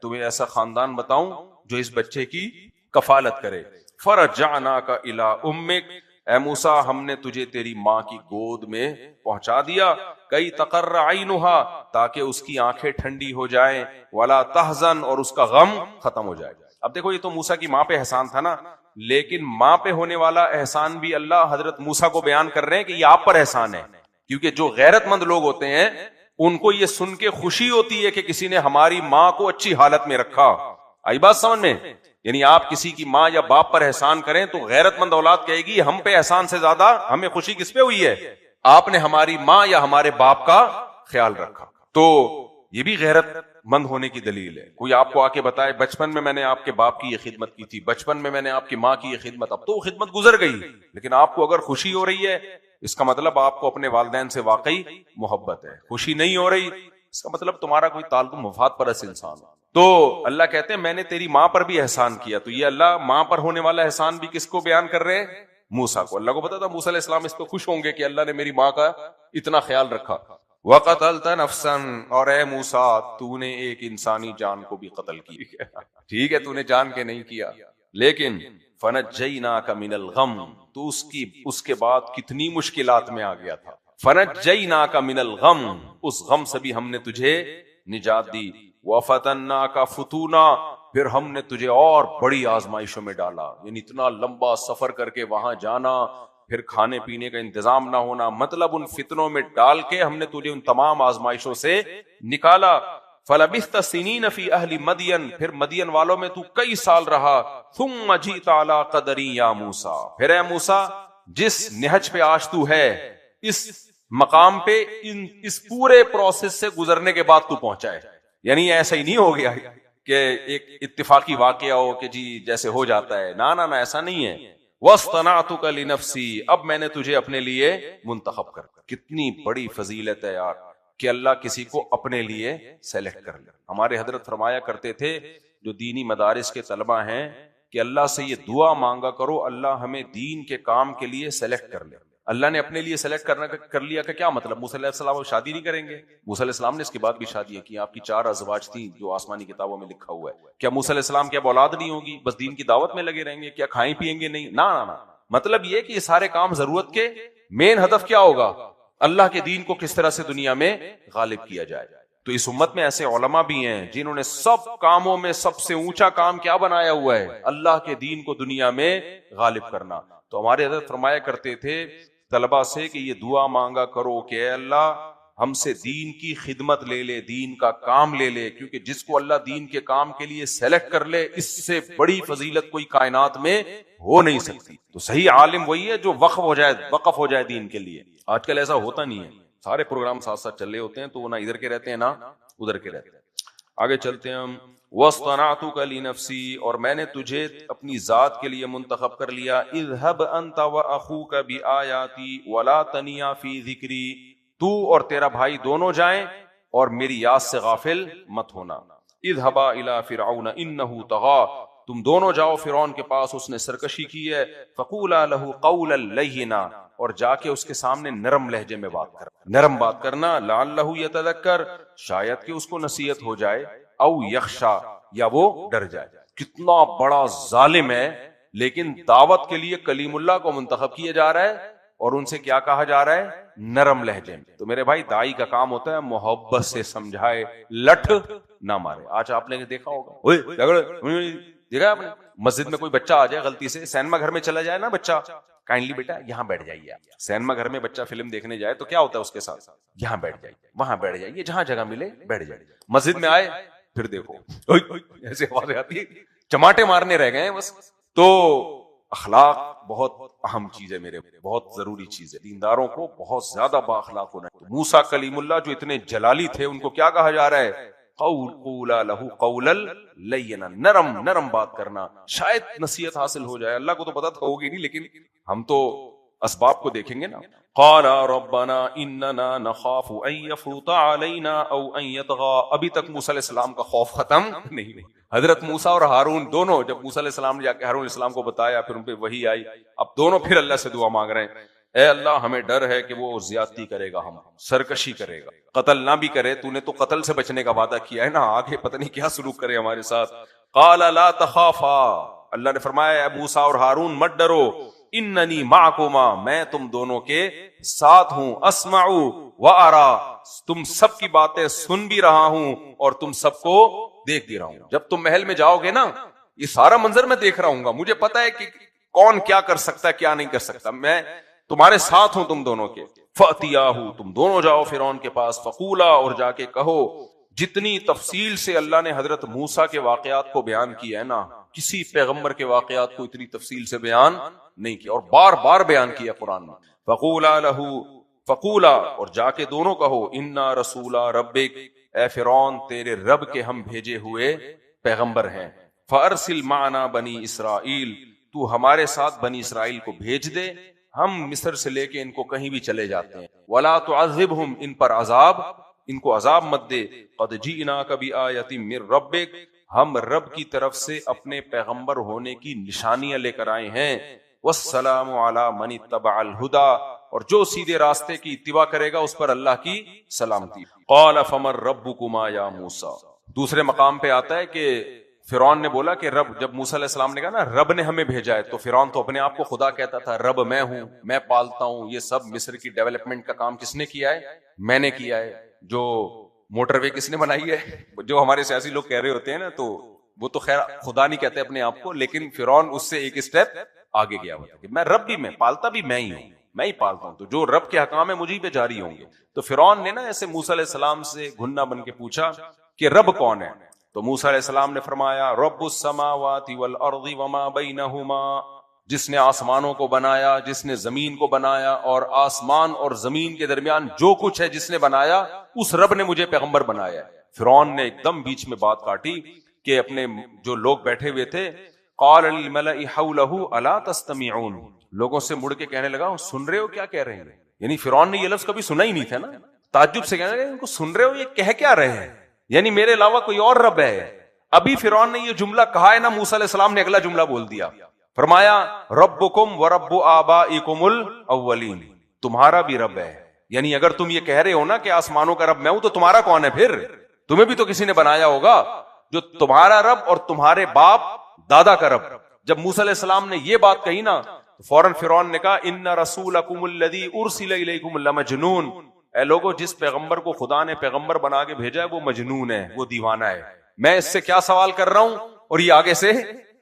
تمہیں ایسا خاندان بتاؤں جو اس بچے کی کفالت کرے. فَرَجَعْنَاكَ إِلَىٰ أُمِّكَ، اے موسیٰ ہم نے تجھے تیری ماں کی گود میں پہنچا دیا. کئی تقر عینها، تاکہ اس کی آنکھیں ٹھنڈی ہو جائیں. ولا تحزن، اور اس کا غم ختم ہو جائے. اب دیکھو یہ تو موسیٰ کی ماں پہ احسان تھا نا، لیکن ماں پہ ہونے والا احسان بھی اللہ حضرت موسیٰ کو بیان کر رہے ہیں کہ یہ آپ پر احسان ہے. کیونکہ جو غیرت مند لوگ ہوتے ہیں ان کو یہ سن کے خوشی ہوتی ہے کہ کسی نے ہماری ماں کو اچھی حالت میں رکھا. آئی بات سمجھ میں؟ یعنی آپ کسی کی ماں یا باپ پر احسان کریں تو غیرت مند اولاد کہے گی ہم پہ احسان سے زیادہ ہمیں خوشی کس پہ ہوئی ہے؟ آپ نے ہماری ماں یا ہمارے باپ کا خیال رکھا. تو یہ بھی غیرت مند ہونے کی دلیل ہے. کوئی آپ کو آ کے بتائے بچپن میں نے آپ کے باپ کی یہ خدمت کی تھی، بچپن میں نے آپ کی ماں کی یہ خدمت، اب تو وہ خدمت گزر گئی، لیکن آپ کو اگر خوشی ہو رہی ہے اس کا مطلب آپ کو اپنے والدین سے واقعی محبت ہے. خوشی نہیں ہو رہی اس کا مطلب تمہارا کوئی تعلق مفاد پرست انسان ہے. تو اللہ کہتے ہیں میں نے تیری ماں پر بھی احسان کیا. تو یہ اللہ ماں پر ہونے والا احسان بھی کس کو بیان کر رہے ہیں؟ موسیٰ کو. اللہ کو پتا تھا موسیٰ علیہ السلام اس پہ خوش ہوں گے کہ اللہ نے میری ماں کا اتنا خیال رکھا. وَقَتَلْتَ نَفْسًا، اور اے موسیٰ تو نے ایک انسانی جان کو بھی قتل کی. ٹھیک ہے تو نے جان کے نہیں کیا، لیکن فَنَجَّيْنَاكَ مِنَ الْغَمِّ، تو اس کے بعد کتنی مشکلات میں آ گیا تھا. فَنَجَّيْنَاكَ مِنَ الْغَمِّ، اس غم سے بھی ہم نے تجھے نجات دی. وَفَتَنَّاكَ فُتُونًا، پھر ہم نے تجھے اور بڑی آزمائشوں میں ڈالا، یعنی اتنا لمبا سفر کر کے وہاں جانا، پھر کھانے پینے کا انتظام نہ ہونا، مطلب ان فتنوں میں ڈال کے ہم نے تجھے ان تمام آزمائشوں سے نکالا۔ فَلَبِثْتَ سِنِينَ فِي أَهْلِ مَدْيَنَ، پھر مدین والوں میں تو کئی سال رہا۔ ثُمَّ جِئْتَ عَلَىٰ قَدَرٍ يَا موسیٰ، پھر اے موسیٰ جس نہج پہ آج تو ہے، اس مقام پہ اس پورے پروسیس سے گزرنے کے بعد تو پہنچا ہے، یعنی ایسا ہی نہیں ہو گیا کہ ایک اتفاقی واقعہ ہو کہ جی جیسے ہو جاتا ہے، نہ ایسا نہیں ہے۔ وَاصْطَنَعْتُكَ لِنَفْسِي، اب میں نے تجھے اپنے لیے منتخب کر۔ کتنی بڑی فضیلت ہے یار کہ اللہ کسی کو اپنے لیے سیلیکٹ کر لے۔ ہمارے حضرت فرمایا کرتے تھے جو دینی مدارس کے طلبہ ہیں کہ اللہ سے یہ دعا مانگا کرو اللہ ہمیں دین کے کام کے لیے سیلیکٹ کر لے۔ اللہ نے اپنے لیے سیلیکٹ کر لیا کا کیا مطلب؟ موسیٰ علیہ السلام شادی نہیں کریں گے؟ موسیٰ علیہ السلام نے اس کے بعد بھی شادی کی، آپ کی 4 ازواج تھیں جو آسمانی کتابوں میں لکھا ہوا ہے۔ کیا موسیٰ علیہ السلام کی اب اولاد نہیں ہوگی؟ بس دین کی دعوت میں لگے رہیں گے؟ کیا کھائیں پیئیں گے؟ نہیں، نہ مطلب یہ کہ یہ سارے کام ضرورت کے مین ہدف کیا ہوگا؟ اللہ کے دین کو کس طرح سے دنیا میں غالب کیا جائے۔ تو اس امت میں ایسے علماء بھی ہیں جنہوں نے سب کاموں میں سب سے اونچا کام کیا بنایا ہوا ہے؟ اللہ کے دین کو دنیا میں غالب کرنا۔ تو ہمارے حضرت فرمایا کرتے تھے طلبہ سے کہ یہ دعا مانگا کرو کہ اے اللہ ہم سے دین کی خدمت لے لے، دین کا کام لے لے، کیونکہ جس کو اللہ دین کے کام کے لیے سیلیکٹ کر لے اس سے بڑی فضیلت کوئی کائنات میں ہو نہیں سکتی۔ تو صحیح عالم وہی ہے جو وقف ہو جائے دین کے لیے۔ آج کل ایسا ہوتا نہیں ہے، سارے پروگرام ساتھ ساتھ چل رہے ہوتے ہیں تو وہ نہ ادھر کے رہتے ہیں نہ ادھر کے رہتے ہیں۔ آگے چلتے ہیں ہم۔ وَاصْطَنَعْتُكَ لِنَفْسِي، اور میں نے تجھے اپنی ذات کے لیے منتخب کر لیا۔ اذهب أنت وأخوك بآياتي ولا تنيا في ذكري، تو اور تیرا بھائی دونوں جائیں اور میری یاد سے غافل مت ہونا۔ اذهبا إلى فرعون إنه طغى، تم دونوں جاؤ فرعون کے پاس، اس نے سرکشی کی ہے۔ فقولا له قولا لينا، اور جا کے اس کے سامنے نرم لہجے میں بات کر، نرم بات کرنا۔ لعلہ یتذکر، شاید کہ اس کو نصیحت ہو جائے، او یخشا، یا وہ ڈر جائے۔ کتنا بڑا ظالم ہے، لیکن دعوت کے لیے کلیم اللہ کو منتخب کیا جا رہا ہے اور ان سے کیا کہا جا رہا ہے؟ نرم لہجے میں۔ تو میرے بھائی دائی کا کام ہوتا ہے محبت سے سمجھائے، لٹھ نہ مارے۔ آج آپ نے دیکھا ہوگا، دیکھا آپ نے مسجد میں کوئی بچہ آ جائے غلطی سے، سینما گھر میں چلا جائے نا بچہ، کائنڈلی بیٹا یہاں بیٹھ جائیے۔ سینما گھر میں بچہ فلم دیکھنے جائے تو کیا ہوتا ہے اس کے ساتھ؟ یہاں بیٹھ جائیے، وہاں بیٹھ جائیے، جہاں جگہ ملے بیٹھ جائیے۔ مسجد میں آئے پھر دیکھو ایسے آوازیں آتی ہے، چماٹے مارنے رہ گئے ہیں بس۔ تو اخلاق بہت اہم چیز ہے میرے، بہت ضروری چیز ہے، دینداروں کو بہت زیادہ با اخلاق ہونا ہے۔ موسیٰ کلیم اللہ جو اتنے جلالی تھے ان کو کیا کہا جا رہا ہے؟ قولا لہو قولا لینا، نرم بات کرنا، شاید نصیحت حاصل ہو جائے۔ اللہ کو تو پتہ تو ہوگی نہیں، لیکن ہم تو اسباب کو دیکھیں گے نا۔ قال ربنا اننا نخاف ان يفرط علينا او ان يطغى، ابھی تک موسیٰ علیہ السلام کا خوف ختم نہیں۔ حضرت موسیٰ اور ہارون دونوں، جب موسیٰ علیہ السلام نے جا کے ہارون علیہ السلام کو بتایا، پھر ان پہ وحی آئی، اب دونوں پھر اللہ سے دعا مانگ رہے ہیں، اے اللہ ہمیں ڈر ہے کہ وہ زیادتی کرے گا، ہم سرکشی کرے گا، قتل نہ بھی کرے، تو نے تو قتل سے بچنے کا وعدہ کیا ہے نا، آگے پتہ نہیں کیا سلوک کرے ہمارے ساتھ۔ قال لا تخافا، اللہ نے فرمایا اے موسیٰ اور ہارون مت ڈرو، اننی معکما، میں تم دونوں کے ساتھ ہوں، اسمع و ارا، تم سب کی باتیں سن بھی رہا ہوں اور تم سب کو دیکھ بھی رہا ہوں۔ جب تم محل میں جاؤ گے نا، یہ سارا منظر میں دیکھ رہا ہوں گا، مجھے پتا ہے کہ کون کیا کر سکتا ہے کیا نہیں کر سکتا، میں تمہارے ساتھ ہوں تم دونوں کے۔ فَأْتِيَاهُ، تم دونوں جاؤ فرعون کے پاس، فقولا، اور جا کے کہو، جتنی تفصیل سے اللہ نے حضرت موسیٰ کے واقعات کو بیان کیا ہے نا، کسی پیغمبر کے واقعات کو اتنی تفصیل سے بیان نہیں کیا، اور بار بار بیان کیا قرآن میں۔ فقولا لہو، فقولا، اور جا کے دونوں کہو، انا رسولا ربک، اے فرعون تیرے رب کے ہم بھیجے ہوئے پیغمبر ہیں۔ فارسل معنا بنی اسرائیل، تو ہمارے ساتھ بنی اسرائیل کو بھیج دے، ہم مصر سے لے کے ان کو کہیں بھی چلے جاتے ہیں۔ ولا تعذبہم، ان پر ان کو عذاب مت دے۔ قد جئناک بآیۃ من ربک، ہم رب کی طرف سے اپنے پیغمبر ہونے کی نشانیاں لے کر آئے ہیں۔ والسلام علی من اتبع الہدی، اور جو سیدھے راستے کی اتباع کرے گا اس پر اللہ کی سلامتی۔ قال فمن ربکما یا موسیٰ، دوسرے مقام پہ آتا ہے کہ فرعون نے بولا کہ رب، جب موسیٰ علیہ السلام نے کہا نا رب نے ہمیں بھیجا ہے، تو فرعون تو اپنے آپ کو خدا کہتا تھا، رب میں ہوں، میں پالتا ہوں، یہ سب مصر کی ڈیولپمنٹ کا کام کس نے کیا ہے؟ میں نے کیا ہے۔ جو موٹر وے کس نے بنائی ہے؟ جو ہمارے سیاسی لوگ کہہ رہے ہوتے ہیں نا، تو وہ تو خیر خدا نہیں کہتے اپنے آپ کو، لیکن فرعون اس سے ایک اسٹیپ آگے گیا ہوا تھا کہ میں رب بھی، میں پالتا بھی میں ہی ہوں، میں ہی پالتا ہوں، تو جو رب کے حکام ہیں مجھے پہ جاری ہوں گے. تو فرعون نے نا ایسے موسیٰ علیہ السلام سے گھنا بن کے پوچھا کہ رب کون ہے؟ تو موسیٰ علیہ السلام نے فرمایا رب السماوات والارض وما بینہما، جس نے آسمانوں کو بنایا، جس نے زمین کو بنایا، اور آسمان اور زمین کے درمیان جو کچھ ہے جس نے بنایا، اس رب نے مجھے پیغمبر بنایا ہے. فرعون نے ایک دم بیچ میں بات کاٹی کہ اپنے جو لوگ بیٹھے ہوئے تھے، قال للملأ حولہ الا تستمعون، لوگوں سے مڑ کے کہنے لگا سن رہے ہو کیا کہہ رہے ہیں؟ یعنی فرعون نے یہ لفظ کبھی سنا ہی نہیں تھا نا، تعجب سے کہنے لگا ان کو سن رہے ہو یہ کہہ کیا رہے ہیں، یعنی میرے علاوہ کوئی اور رب ہے؟ ابھی فرعون نے یہ جملہ کہا ہے نا، موسیٰ علیہ السلام نے اگلا جملہ بول دیا، فرمایا ربکم ورب آبائکم الاولین، تمہارا بھی رب ہے. یعنی اگر تم یہ کہہ رہے ہو نا کہ آسمانوں کا رب میں ہوں، تو تمہارا کون ہے پھر؟ تمہیں بھی تو کسی نے بنایا ہوگا. جو تمہارا رب اور تمہارے باپ دادا کا رب. جب موسیٰ علیہ السلام نے یہ بات کہی نا، تو فوراً فرعون نے کہا ان رسولکم الذی ارسل الیکم لمجنون، اے لوگوں جس پیغمبر کو خدا نے پیغمبر بنا کے بھیجا ہے وہ مجنون ہے، وہ دیوانہ ہے. میں اس سے کیا سوال کر رہا ہوں اور یہ آگے سے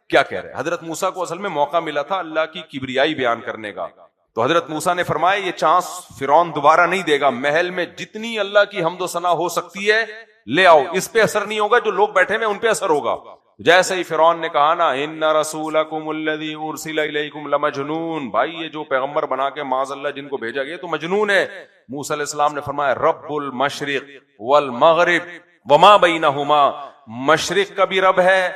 کیا کہہ رہے ہیں؟ حضرت موسیٰ کو اصل میں موقع ملا تھا اللہ کی کبریائی بیان کرنے کا. تو حضرت موسیٰ نے فرمایا یہ چانس فرعون دوبارہ نہیں دے گا، محل میں جتنی اللہ کی حمد و ثنا ہو سکتی ہے لے آؤ، اس پہ اثر نہیں ہوگا، جو لوگ بیٹھے ہیں ان پہ اثر ہوگا. جیسے ہی فرعون نے کہا نا ان رسولکم الذی ارسل الیکم لمجنون، بھائی یہ جو پیغمبر بنا کے معاذ اللہ جن کو بھیجا گیا تو مجنون ہے. موسیٰ علیہ السلام نے فرمایا رب المشرق والمغرب وما بینہما، مشرق کا بھی رب ہے،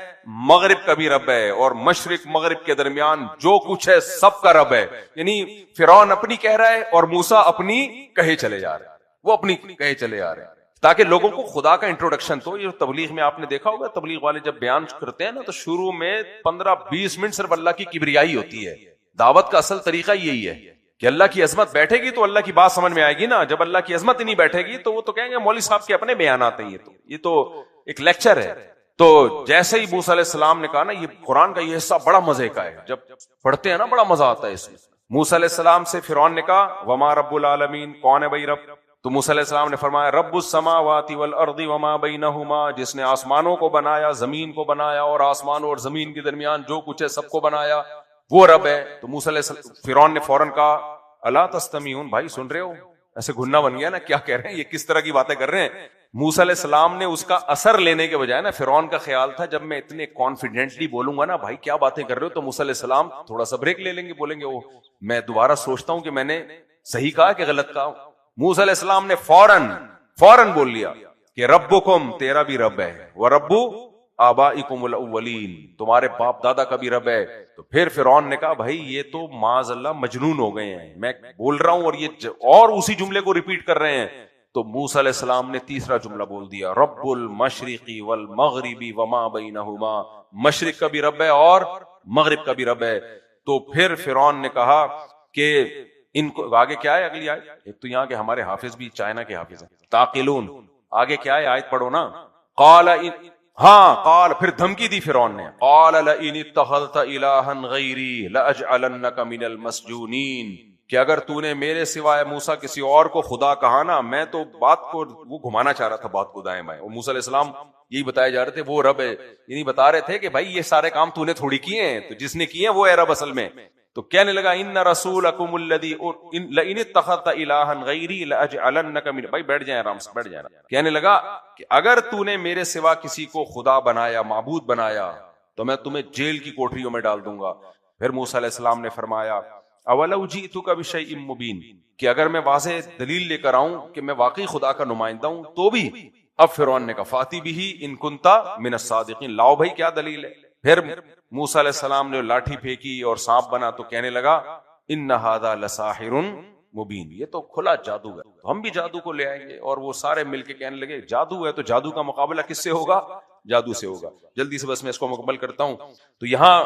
مغرب کا بھی رب ہے، اور مشرق مغرب کے درمیان جو کچھ ہے سب کا رب ہے. یعنی فرعون اپنی کہہ رہا ہے اور موسیٰ اپنی کہے چلے جا رہے ہیں، وہ اپنی کہے چلے جا رہے ہیں تاکہ لوگوں کو خدا کا انٹروڈکشن. تو یہ تبلیغ میں آپ نے دیکھا ہوگا، تبلیغ والے جب بیان کرتے ہیں نا تو شروع میں 15-20 منٹ صرف اللہ کی کبریائی ہوتی ہے. دعوت کا اصل طریقہ یہی ہے کہ اللہ کی عظمت بیٹھے گی تو اللہ کی بات سمجھ میں آئے گی نا. جب اللہ کی عظمت ہی نہیں بیٹھے گی تو وہ تو کہیں گے مولوی صاحب کے اپنے بیانات ہیں، یہ تو ایک لیکچر ہے. تو جیسے ہی موسیٰ علیہ السلام نے کہا نا، یہ قرآن کا یہ حصہ بڑا مزے کا ہے، جب پڑھتے ہیں نا بڑا مزہ آتا ہے اس میں. موسیٰ علیہ السلام سے فرعون نے کہا وما رب العالمین، کون ہے بھائی رب؟ تو موسیٰ علیہ السلام نے فرمایا رب السماوات والارض وما بینہما، جس نے آسمانوں کو بنایا، زمین کو بنایا، اور آسمان اور زمین کے درمیان جو کچھ ہے سب کو بنایا، وہ رب ہے. تو موسیٰ علیہ السلام فرعون نے فوراً کہا الا تستمعون، بھائی سن رہے ہو؟ ایسے گھننا بن گیا نا، کیا کہہ رہے ہیں یہ، کس طرح کی باتیں کر رہے ہیں. موسیٰ علیہ السلام نے اس کا اثر لینے کے بجائے نا، فرعون کا خیال تھا جب میں اتنے کانفیڈنٹلی بولوں گا نا بھائی کیا باتیں کر رہے ہو، تو موسیٰ علیہ السلام تھوڑا سا بریک لے لیں گے، بولیں گے وہ میں دوبارہ سوچتا ہوں کہ میں نے صحیح کہا کہ غلط کہا. موسیٰ علیہ السلام نے فوراً بول لیا کہ ربکم، تیرا بھی رب ہے، ورب آبائکم الاولین، تمہارے باپ دادا کا بھی رب ہے. تو پھر فرعون نے کہا بھائی یہ تو معاذ اللہ مجنون ہو گئے ہیں، میں بول رہا ہوں اور یہ اور اسی جملے کو ریپیٹ کر رہے ہیں. تو موسیٰ علیہ السلام نے تیسرا جملہ بول دیا رب المشرق والمغرب وما بینہما، مشرق کا بھی رب ہے اور مغرب کا بھی رب ہے. تو پھر فرعون نے کہا کہ ان کو آگے کیا ہے اگلی آیت؟ ایک تو یہاں کے ہمارے حافظ بھی چائنا کے حافظ ہیں، تعقلون. آگے کیا ہے آیت پڑھو نا. قال پھر دھمکی دی فرعون نے، قال لئن اتخذت الہا غیری لاجعلنک من المسجونین، کہ اگر تو نے میرے سوائے موسیٰ کسی اور کو خدا کہا نا، میں تو بات کو وہ گھمانا چاہ رہا تھا بات کو دائیں بائیں. اور موسیٰ علیہ السلام یہی بتائے جا رہے تھے وہ رب ہے، یعنی بتا رہے تھے کہ بھائی یہ سارے کام تو نے تھوڑی کیے ہیں، تو جس نے کیے ہیں وہ ہے رب اصل میں. تو کہنے لگا ان رسولکم الذی لئن اتخذت الہا غیری لاجعلنک من، بھائی بیٹھ جائیں آرام سے بیٹھ جائیں. کہنے لگا کہ اگر تو نے میرے سوا کسی کو خدا بنایا، معبود بنایا، تو میں تمہیں جیل کی کوٹریوں میں ڈال دوں گا. پھر موسیٰ علیہ السلام نے فرمایا اولو جئتک بشیء مبین، کہ اگر میں واضح دلیل لے کر آؤں کہ میں واقعی خدا کا نمائندہ ہوں تو بھی. اب فرعون نے کہا فاتی بھی ان کنتا من الصادقین، لاؤ بھائی کیا دلیل ہے. پھر موسیٰ علیہ السلام نے لاٹھی پھینکی اور سانپ بنا تو کہنے لگا ان ھذا لساحر مبین، یہ تو کھلا جادو ہے، تو ہم بھی جادو کو لے آئیں گے. اور وہ سارے مل کے کہنے لگے جادو ہے تو جادو کا مقابلہ کس سے ہوگا؟ جادو سے ہوگا. جلدی سے بس میں اس کو مکمل کرتا ہوں. تو یہاں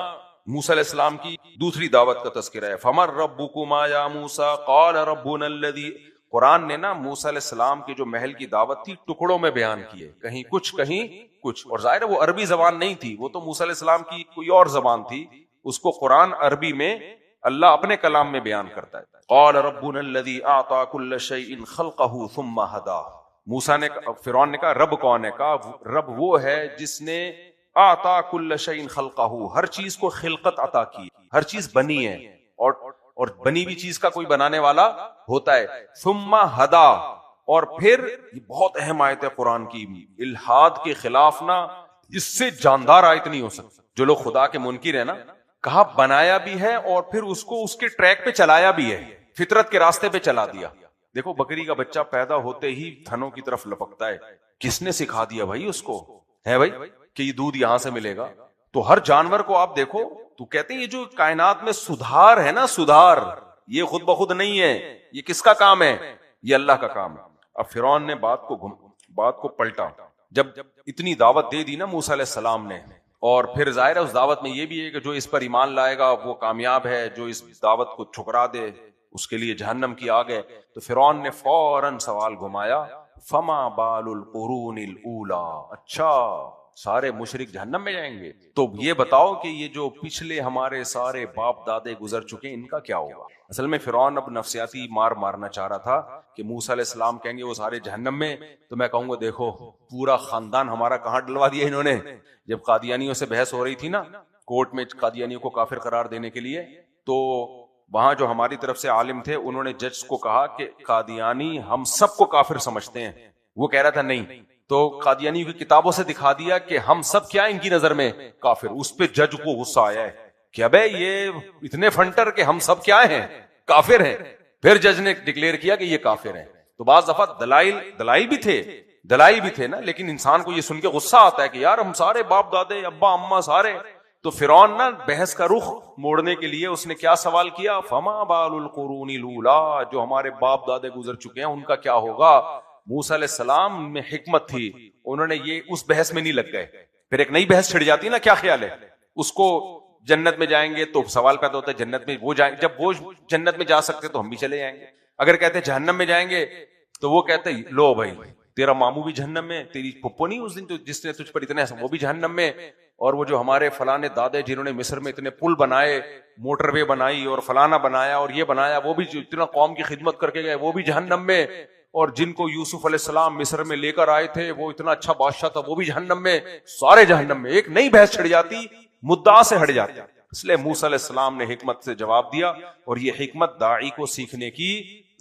موسیٰ علیہ السلام کی دوسری دعوت کا تذکرہ ہے. فمن ربکما یا موسیٰ قال ربنا الذی، قرآن نے نا موسیٰ علیہ السلام کی جو محل کی دعوت تھی ٹکڑوں میں بیان کی ہے، کہیں کچھ کہیں کچھ. اور ظاہر ہے وہ عربی زبان نہیں تھی، وہ تو موسیٰ علیہ السلام کی کوئی اور زبان تھی، اس کو قرآن عربی میں اللہ اپنے کلام میں بیان کرتا ہے. قال ربنا الذی اعطى كل شيء خلقه ثم هداه. موسیٰ نے فرعون نے کہا رب کون ہے؟ کہا رب وہ ہے جس نے آتا کل شیء خلقہ، ہر چیز کو خلقت عطا کی، ہر چیز بنی ہے، اور بنی ہوئی چیز کا کوئی بنانے والا ہوتا ہے. ثم ہدا، اور پھر یہ بہت اہم آیت ہے قرآن کی، الحاد کے خلاف نا اس سے جاندار آیت نہیں ہو سکتی. جو لوگ خدا کے منکر ہیں نا، کہا بنایا بھی ہے اور پھر اس کو اس کے ٹریک پہ چلایا بھی ہے، فطرت کے راستے پہ چلا دیا. دیکھو بکری کا بچہ پیدا ہوتے ہی تھنوں کی طرف لپکتا ہے، کس نے سکھا دیا بھائی اس کو، ہے بھائی کہ یہ دودھ یہاں سے ملے گا. تو ہر جانور کو آپ دیکھو تو کہتے ہیں یہ جو کائنات میں سدھار ہے نا، سدھار یہ خود بخود نہیں ہے، یہ کس کا کام ہے؟ یہ اللہ کا کام ہے. اب فرعون نے بات کو پلٹا، جب اتنی دعوت دے دی نا موسیٰ علیہ السلام نے، اور پھر ظاہر ہے اس دعوت میں یہ بھی ہے کہ جو اس پر ایمان لائے گا وہ کامیاب ہے، جو اس دعوت کو ٹھکرا دے اس کے لیے جہنم کی آگ ہے. تو فرعون نے فوراً سوال گھمایا، فما بال القرون الاولی، اچھا سارے مشرک جہنم میں جائیں گے؟ تو یہ بتاؤ کہ یہ جو پچھلے ہمارے سارے باپ دادے گزر چکے ہیں ان کا کیا ہوگا؟ اصل میں فرعون اب نفسیاتی مار مارنا چاہ رہا تھا کہ موسیٰ علیہ السلام کہیں گے وہ سارے جہنم میں، تو میں کہوں گا دیکھو پورا خاندان ہمارا کہاں ڈلوا دیا انہوں نے. جب قادیانیوں سے بحث ہو رہی تھی نا کورٹ میں قادیانیوں کو کافر قرار دینے کے لیے، تو وہاں جو ہماری طرف سے عالم تھے انہوں نے جج کو کہا کہ قادیانی ہم سب کو کافر سمجھتے ہیں. وہ کہہ رہا تھا نہیں، تو قادیانی کی کتابوں سے دکھا دیا کہ ہم سب کیا ان کی نظر میں کافر. اس پہ جج کو غصہ آیا ہے کہ ابے یہ اتنے فنٹر کہ ہم سب کیا ہیں؟ کافر ہیں. پھر جج نے ڈکلیئر کیا کہ یہ کافر ہیں. تو بعض دفعہ دلائل بھی تھے نا، لیکن انسان کو یہ سن کے غصہ آتا ہے کہ یار ہم سارے باپ دادے ابا اما سارے. تو فرعون نا بحث کا رخ موڑنے کے لیے اس نے کیا سوال کیا، فما بال القرون الاولی، جو ہمارے باپ دادے گزر چکے ہیں ان کا کیا ہوگا؟ موسیٰ علیہ السلام میں حکمت تھی، انہوں نے یہ اس بحث میں نہیں لگ گئے. پھر ایک نئی بحث چھڑ جاتی ہے نا، کیا خیال ہے اس کو جنت میں جائیں گے تو سوال پیدا ہوتا ہے جنت میں وہ جائیں، جب وہ جنت میں جا سکتے تو ہم بھی چلے جائیں گے. اگر کہتے جہنم میں جائیں گے تو وہ کہتے لو بھائی تیرا ماموں بھی جہنم میں، تیری پھپھو نہیں اس دن جس نے تجھ پر اتنے وہ بھی جہنم میں، اور وہ جو ہمارے فلانے دادے جنہوں نے مصر میں اتنے پل بنائے، موٹر وے بنائی اور فلانا بنایا اور یہ بنایا، وہ بھی اتنا قوم کی خدمت کر کے گئے وہ بھی جہنم میں، اور جن کو یوسف علیہ السلام مصر میں لے کر آئے تھے وہ اتنا اچھا بادشاہ تھا وہ بھی جہنم میں، سارے جہنم میں. ایک نئی بحث چھڑ جاتی، مدعا سے ہٹ جاتی. اس لیے موسیٰ علیہ السلام نے حکمت سے جواب دیا، اور یہ حکمت داعی کو سیکھنے کی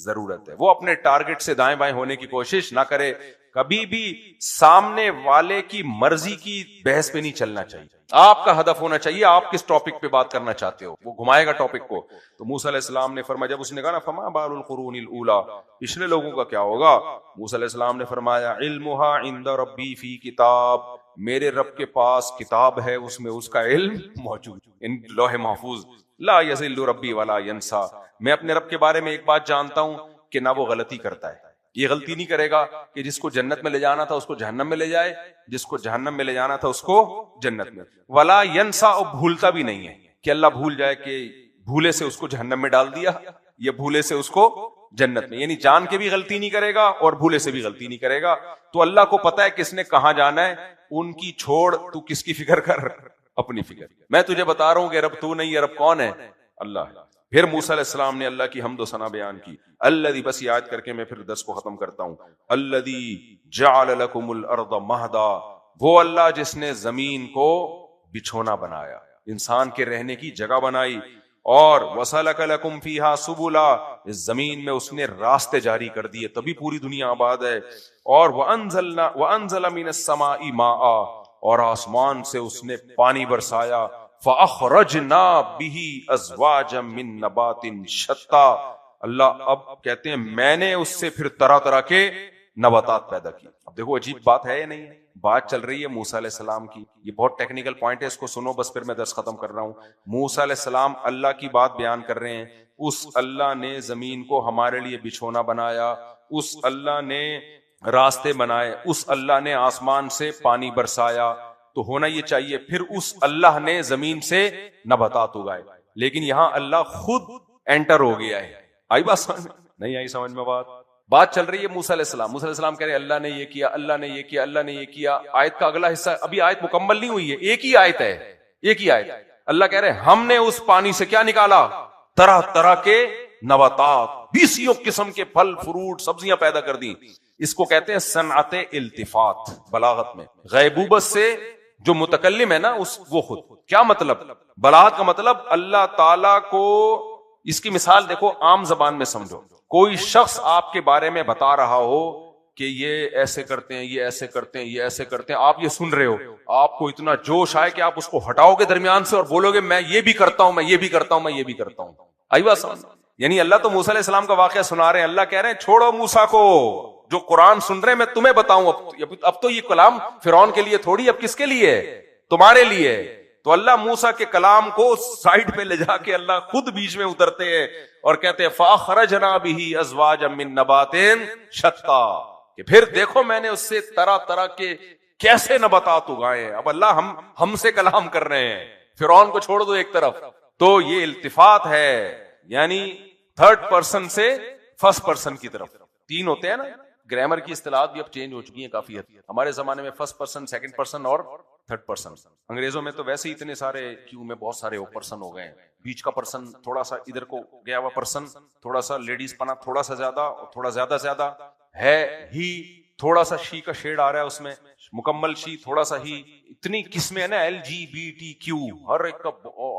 ضرورت ہے. وہ اپنے ٹارگٹ سے دائیں بائیں ہونے کی کوشش نہ کرے، کبھی بھی سامنے والے کی مرضی کی بحث پہ نہیں چلنا چاہیے. آپ کا ہدف ہونا چاہیے آپ کس ٹاپک پہ بات کرنا چاہتے ہو، وہ گھمائے گا ٹاپک کو. تو موسیٰ علیہ السلام نے فرمایا، جب اس نے کہا نا فما بال القرون الاولی، پچھلے لوگوں کا کیا ہوگا؟ موسیٰ علیہ السلام نے فرمایا علمها عند ربی فی کتاب، میرے رب کے پاس کتاب ہے، اس میں اس کا علم موجود ان لوح محفوظ. لا یضل ربی ولا ینسا، میں اپنے رب کے بارے میں ایک بات جانتا ہوں کہ نہ وہ غلطی کرتا ہے. یہ غلطی نہیں کرے گا کہ جس کو جنت میں لے جانا تھا اس کو جہنم میں لے جائے، جس کو جہنم میں لے جانا تھا اس کو جنت میں. ولا ینسا، اور بھولتا بھی نہیں ہے کہ اللہ بھول جائے کہ بھولے سے اس کو جہنم میں ڈال دیا یا بھولے سے اس کو جنت میں، یعنی جان کے بھی غلطی نہیں کرے گا اور بھولے سے بھی غلطی نہیں کرے گا. تو اللہ کو پتا ہے کس نے کہاں جانا ہے، ان کی چھوڑ، تو کس کی فکر کر؟ اپنی فکر. میں تجھے بتا رہا ہوں کہ رب تو نہیں ہے، رب کون ہے؟ اللہ. پھر موسیٰ علیہ السلام نے اللہ کی حمد و ثنا بیان کی. الذی، بس یاد کر کے میں پھر درس کو ختم کرتا ہوں. الذی جعل لکم الارض مہدا، وہ اللہ جس نے زمین کو بچھونا بنایا، انسان کے رہنے کی جگہ بنائی، اور وسلک لکم فیہا سبلا، اس زمین میں اس نے راستے جاری کر دیے تبھی پوری دنیا آباد ہے. اور وانزل من السماء ماء، اور آسمان سے اس نے پانی برسایا. فاخرجنا به ازواجا من نبات شتى، اللہ اب کہتے ہیں میں نے اس سے پھر طرح طرح کے نباتات پیدا کی. اب دیکھو عجیب بات ہے یا نہیں ہے؟ بات چل رہی ہے موسیٰ علیہ السلام کی، یہ بہت ٹیکنیکل پوائنٹ ہے، اس کو سنو بس پھر میں درس ختم کر رہا ہوں. موسیٰ علیہ السلام اللہ کی بات بیان کر رہے ہیں. اس اللہ نے زمین کو ہمارے لیے بچھونا بنایا، اس اللہ نے راستے بنائے، اس اللہ نے آسمان سے پانی برسایا، تو ہونا یہ چاہیے پھر اس اللہ نے زمین سے نباتات اگائے. لیکن یہاں اللہ خود انٹر ہو گیا ہے. آئی بات سمجھ میں؟ نہیں آئی سمجھ میں؟ بات چل رہی ہے موسیٰ علیہ السلام. موسیٰ علیہ السلام کہہ رہے اللہ نے یہ کیا، اللہ نے یہ کیا، اللہ نے یہ کیا. آیت کا اگلا حصہ، ابھی آیت مکمل نہیں ہوئی ہے، ایک ہی آیت ہے، ایک ہی آیت. اللہ کہہ رہے ہم نے اس پانی سے کیا نکالا؟ طرح طرح کے نباتات، 20 قسم کے پھل فروٹ سبزیاں پیدا کر دی. اس کو کہتے ہیں صنعت التفات بلاغت میں. غیبوبت سے جو متکلم ہے نا وہ خود. کیا مطلب؟ بلاغت کا مطلب اللہ تعالی کو، اس کی مثال دیکھو عام زبان میں سمجھو. کوئی شخص آپ کے بارے میں بتا رہا ہو کہ یہ ایسے کرتے ہیں، یہ ایسے کرتے ہیں، یہ ایسے کرتے ہیں، آپ یہ سن رہے ہو، آپ کو اتنا جوش آئے کہ آپ اس کو ہٹاؤ گے درمیان سے اور بولو گے میں یہ بھی کرتا ہوں، میں یہ بھی کرتا ہوں، میں یہ بھی کرتا ہوں. آئی بات سمجھ؟ یعنی اللہ تو موسیٰ علیہ السلام کا واقعہ سنا رہے ہیں، اللہ کہہ رہے ہیں چھوڑو موسیٰ کو، جو قرآن سن رہے ہیں میں تمہیں بتاؤں. اب تو یہ کلام فرعون کے لیے تھوڑی، اب کس کے لیے؟ تمہارے لیے. تو اللہ موسیٰ کے کلام کو سائڈ پہ لے جا کے اللہ خود بیچ میں اترتے ہیں اور کہتے ہیں فَأَخْرَجْنَا بِهِ أَزْوَاجًا مِّن نَبَاتٍ شَتَّىٰ، کہ پھر دیکھو میں نے اس سے طرح طرح کے کیسے نباتات اگائے ہیں. اب اللہ ہم سے کلام کر رہے ہیں، فرعون کو چھوڑ دو ایک طرف. تو یہ التفات ہے، یعنی تھرڈ پرسن سے فرسٹ پرسن کی طرف. تین ہوتے ہیں نا، گرامر کی اصطلاحات بھی اب چینج ہو چکی ہیں کافی حد. ہمارے زمانے میں فرسٹ پرسن، سیکنڈ پرسن اور تھرڈ پرسن. انگریزوں میں تو ویسے ہی اتنے سارے کیوں میں بہت سارے پرسن ہو گئے ہیں. بیچ کا پرسن تھوڑا سا ادھر کو گیا ہوا پرسن، تھوڑا سا لیڈیز پنا تھوڑا سا زیادہ، اور تھوڑا زیادہ ہے ہی، تھوڑا سا شی کا شیڈ آ رہا ہے اس میں، مکمل شی، تھوڑا سا ہی. اتنی قسمیں ہیں نا، LGBTQ، ہر ایک کا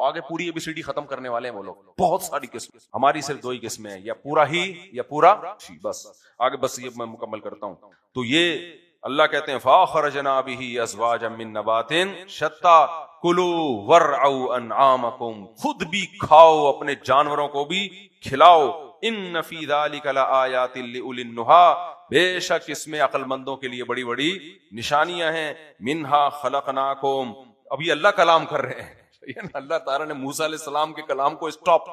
آگے پوری ABCD ختم کرنے والے ہیں وہ لوگ. بہت ساری قسم. ہماری صرف 2 ہی قسمیں ہیں، یا پورا ہی یا پورا شی. بس آگے بس یہ میں مکمل کرتا ہوں. تو یہ اللہ کہتے ہیں فَأَخْرَجْنَا بِهِ أَزْوَاجًا مِّن نَبَاتٍ شَتَّىٰ كُلُوا وَارْعَوْا أَنْعَامَكُمْ، خود بھی کھاؤ، اپنے جانوروں کو بھی کھلاؤ. إِنَّ فِي ذَلِكَ لَآيَاتٍ لِأُولِي النُّهَىٰ، بے شک اس میں عقل مندوں کے لیے بڑی بڑی نشانیاں ہیں. مِنْهَا خَلَقْنَاكُمْ، ابھی اللہ کلام کر رہے ہیں. اللہ تعالیٰ نے موسیٰ علیہ السلام کے کلام کو اسٹاپ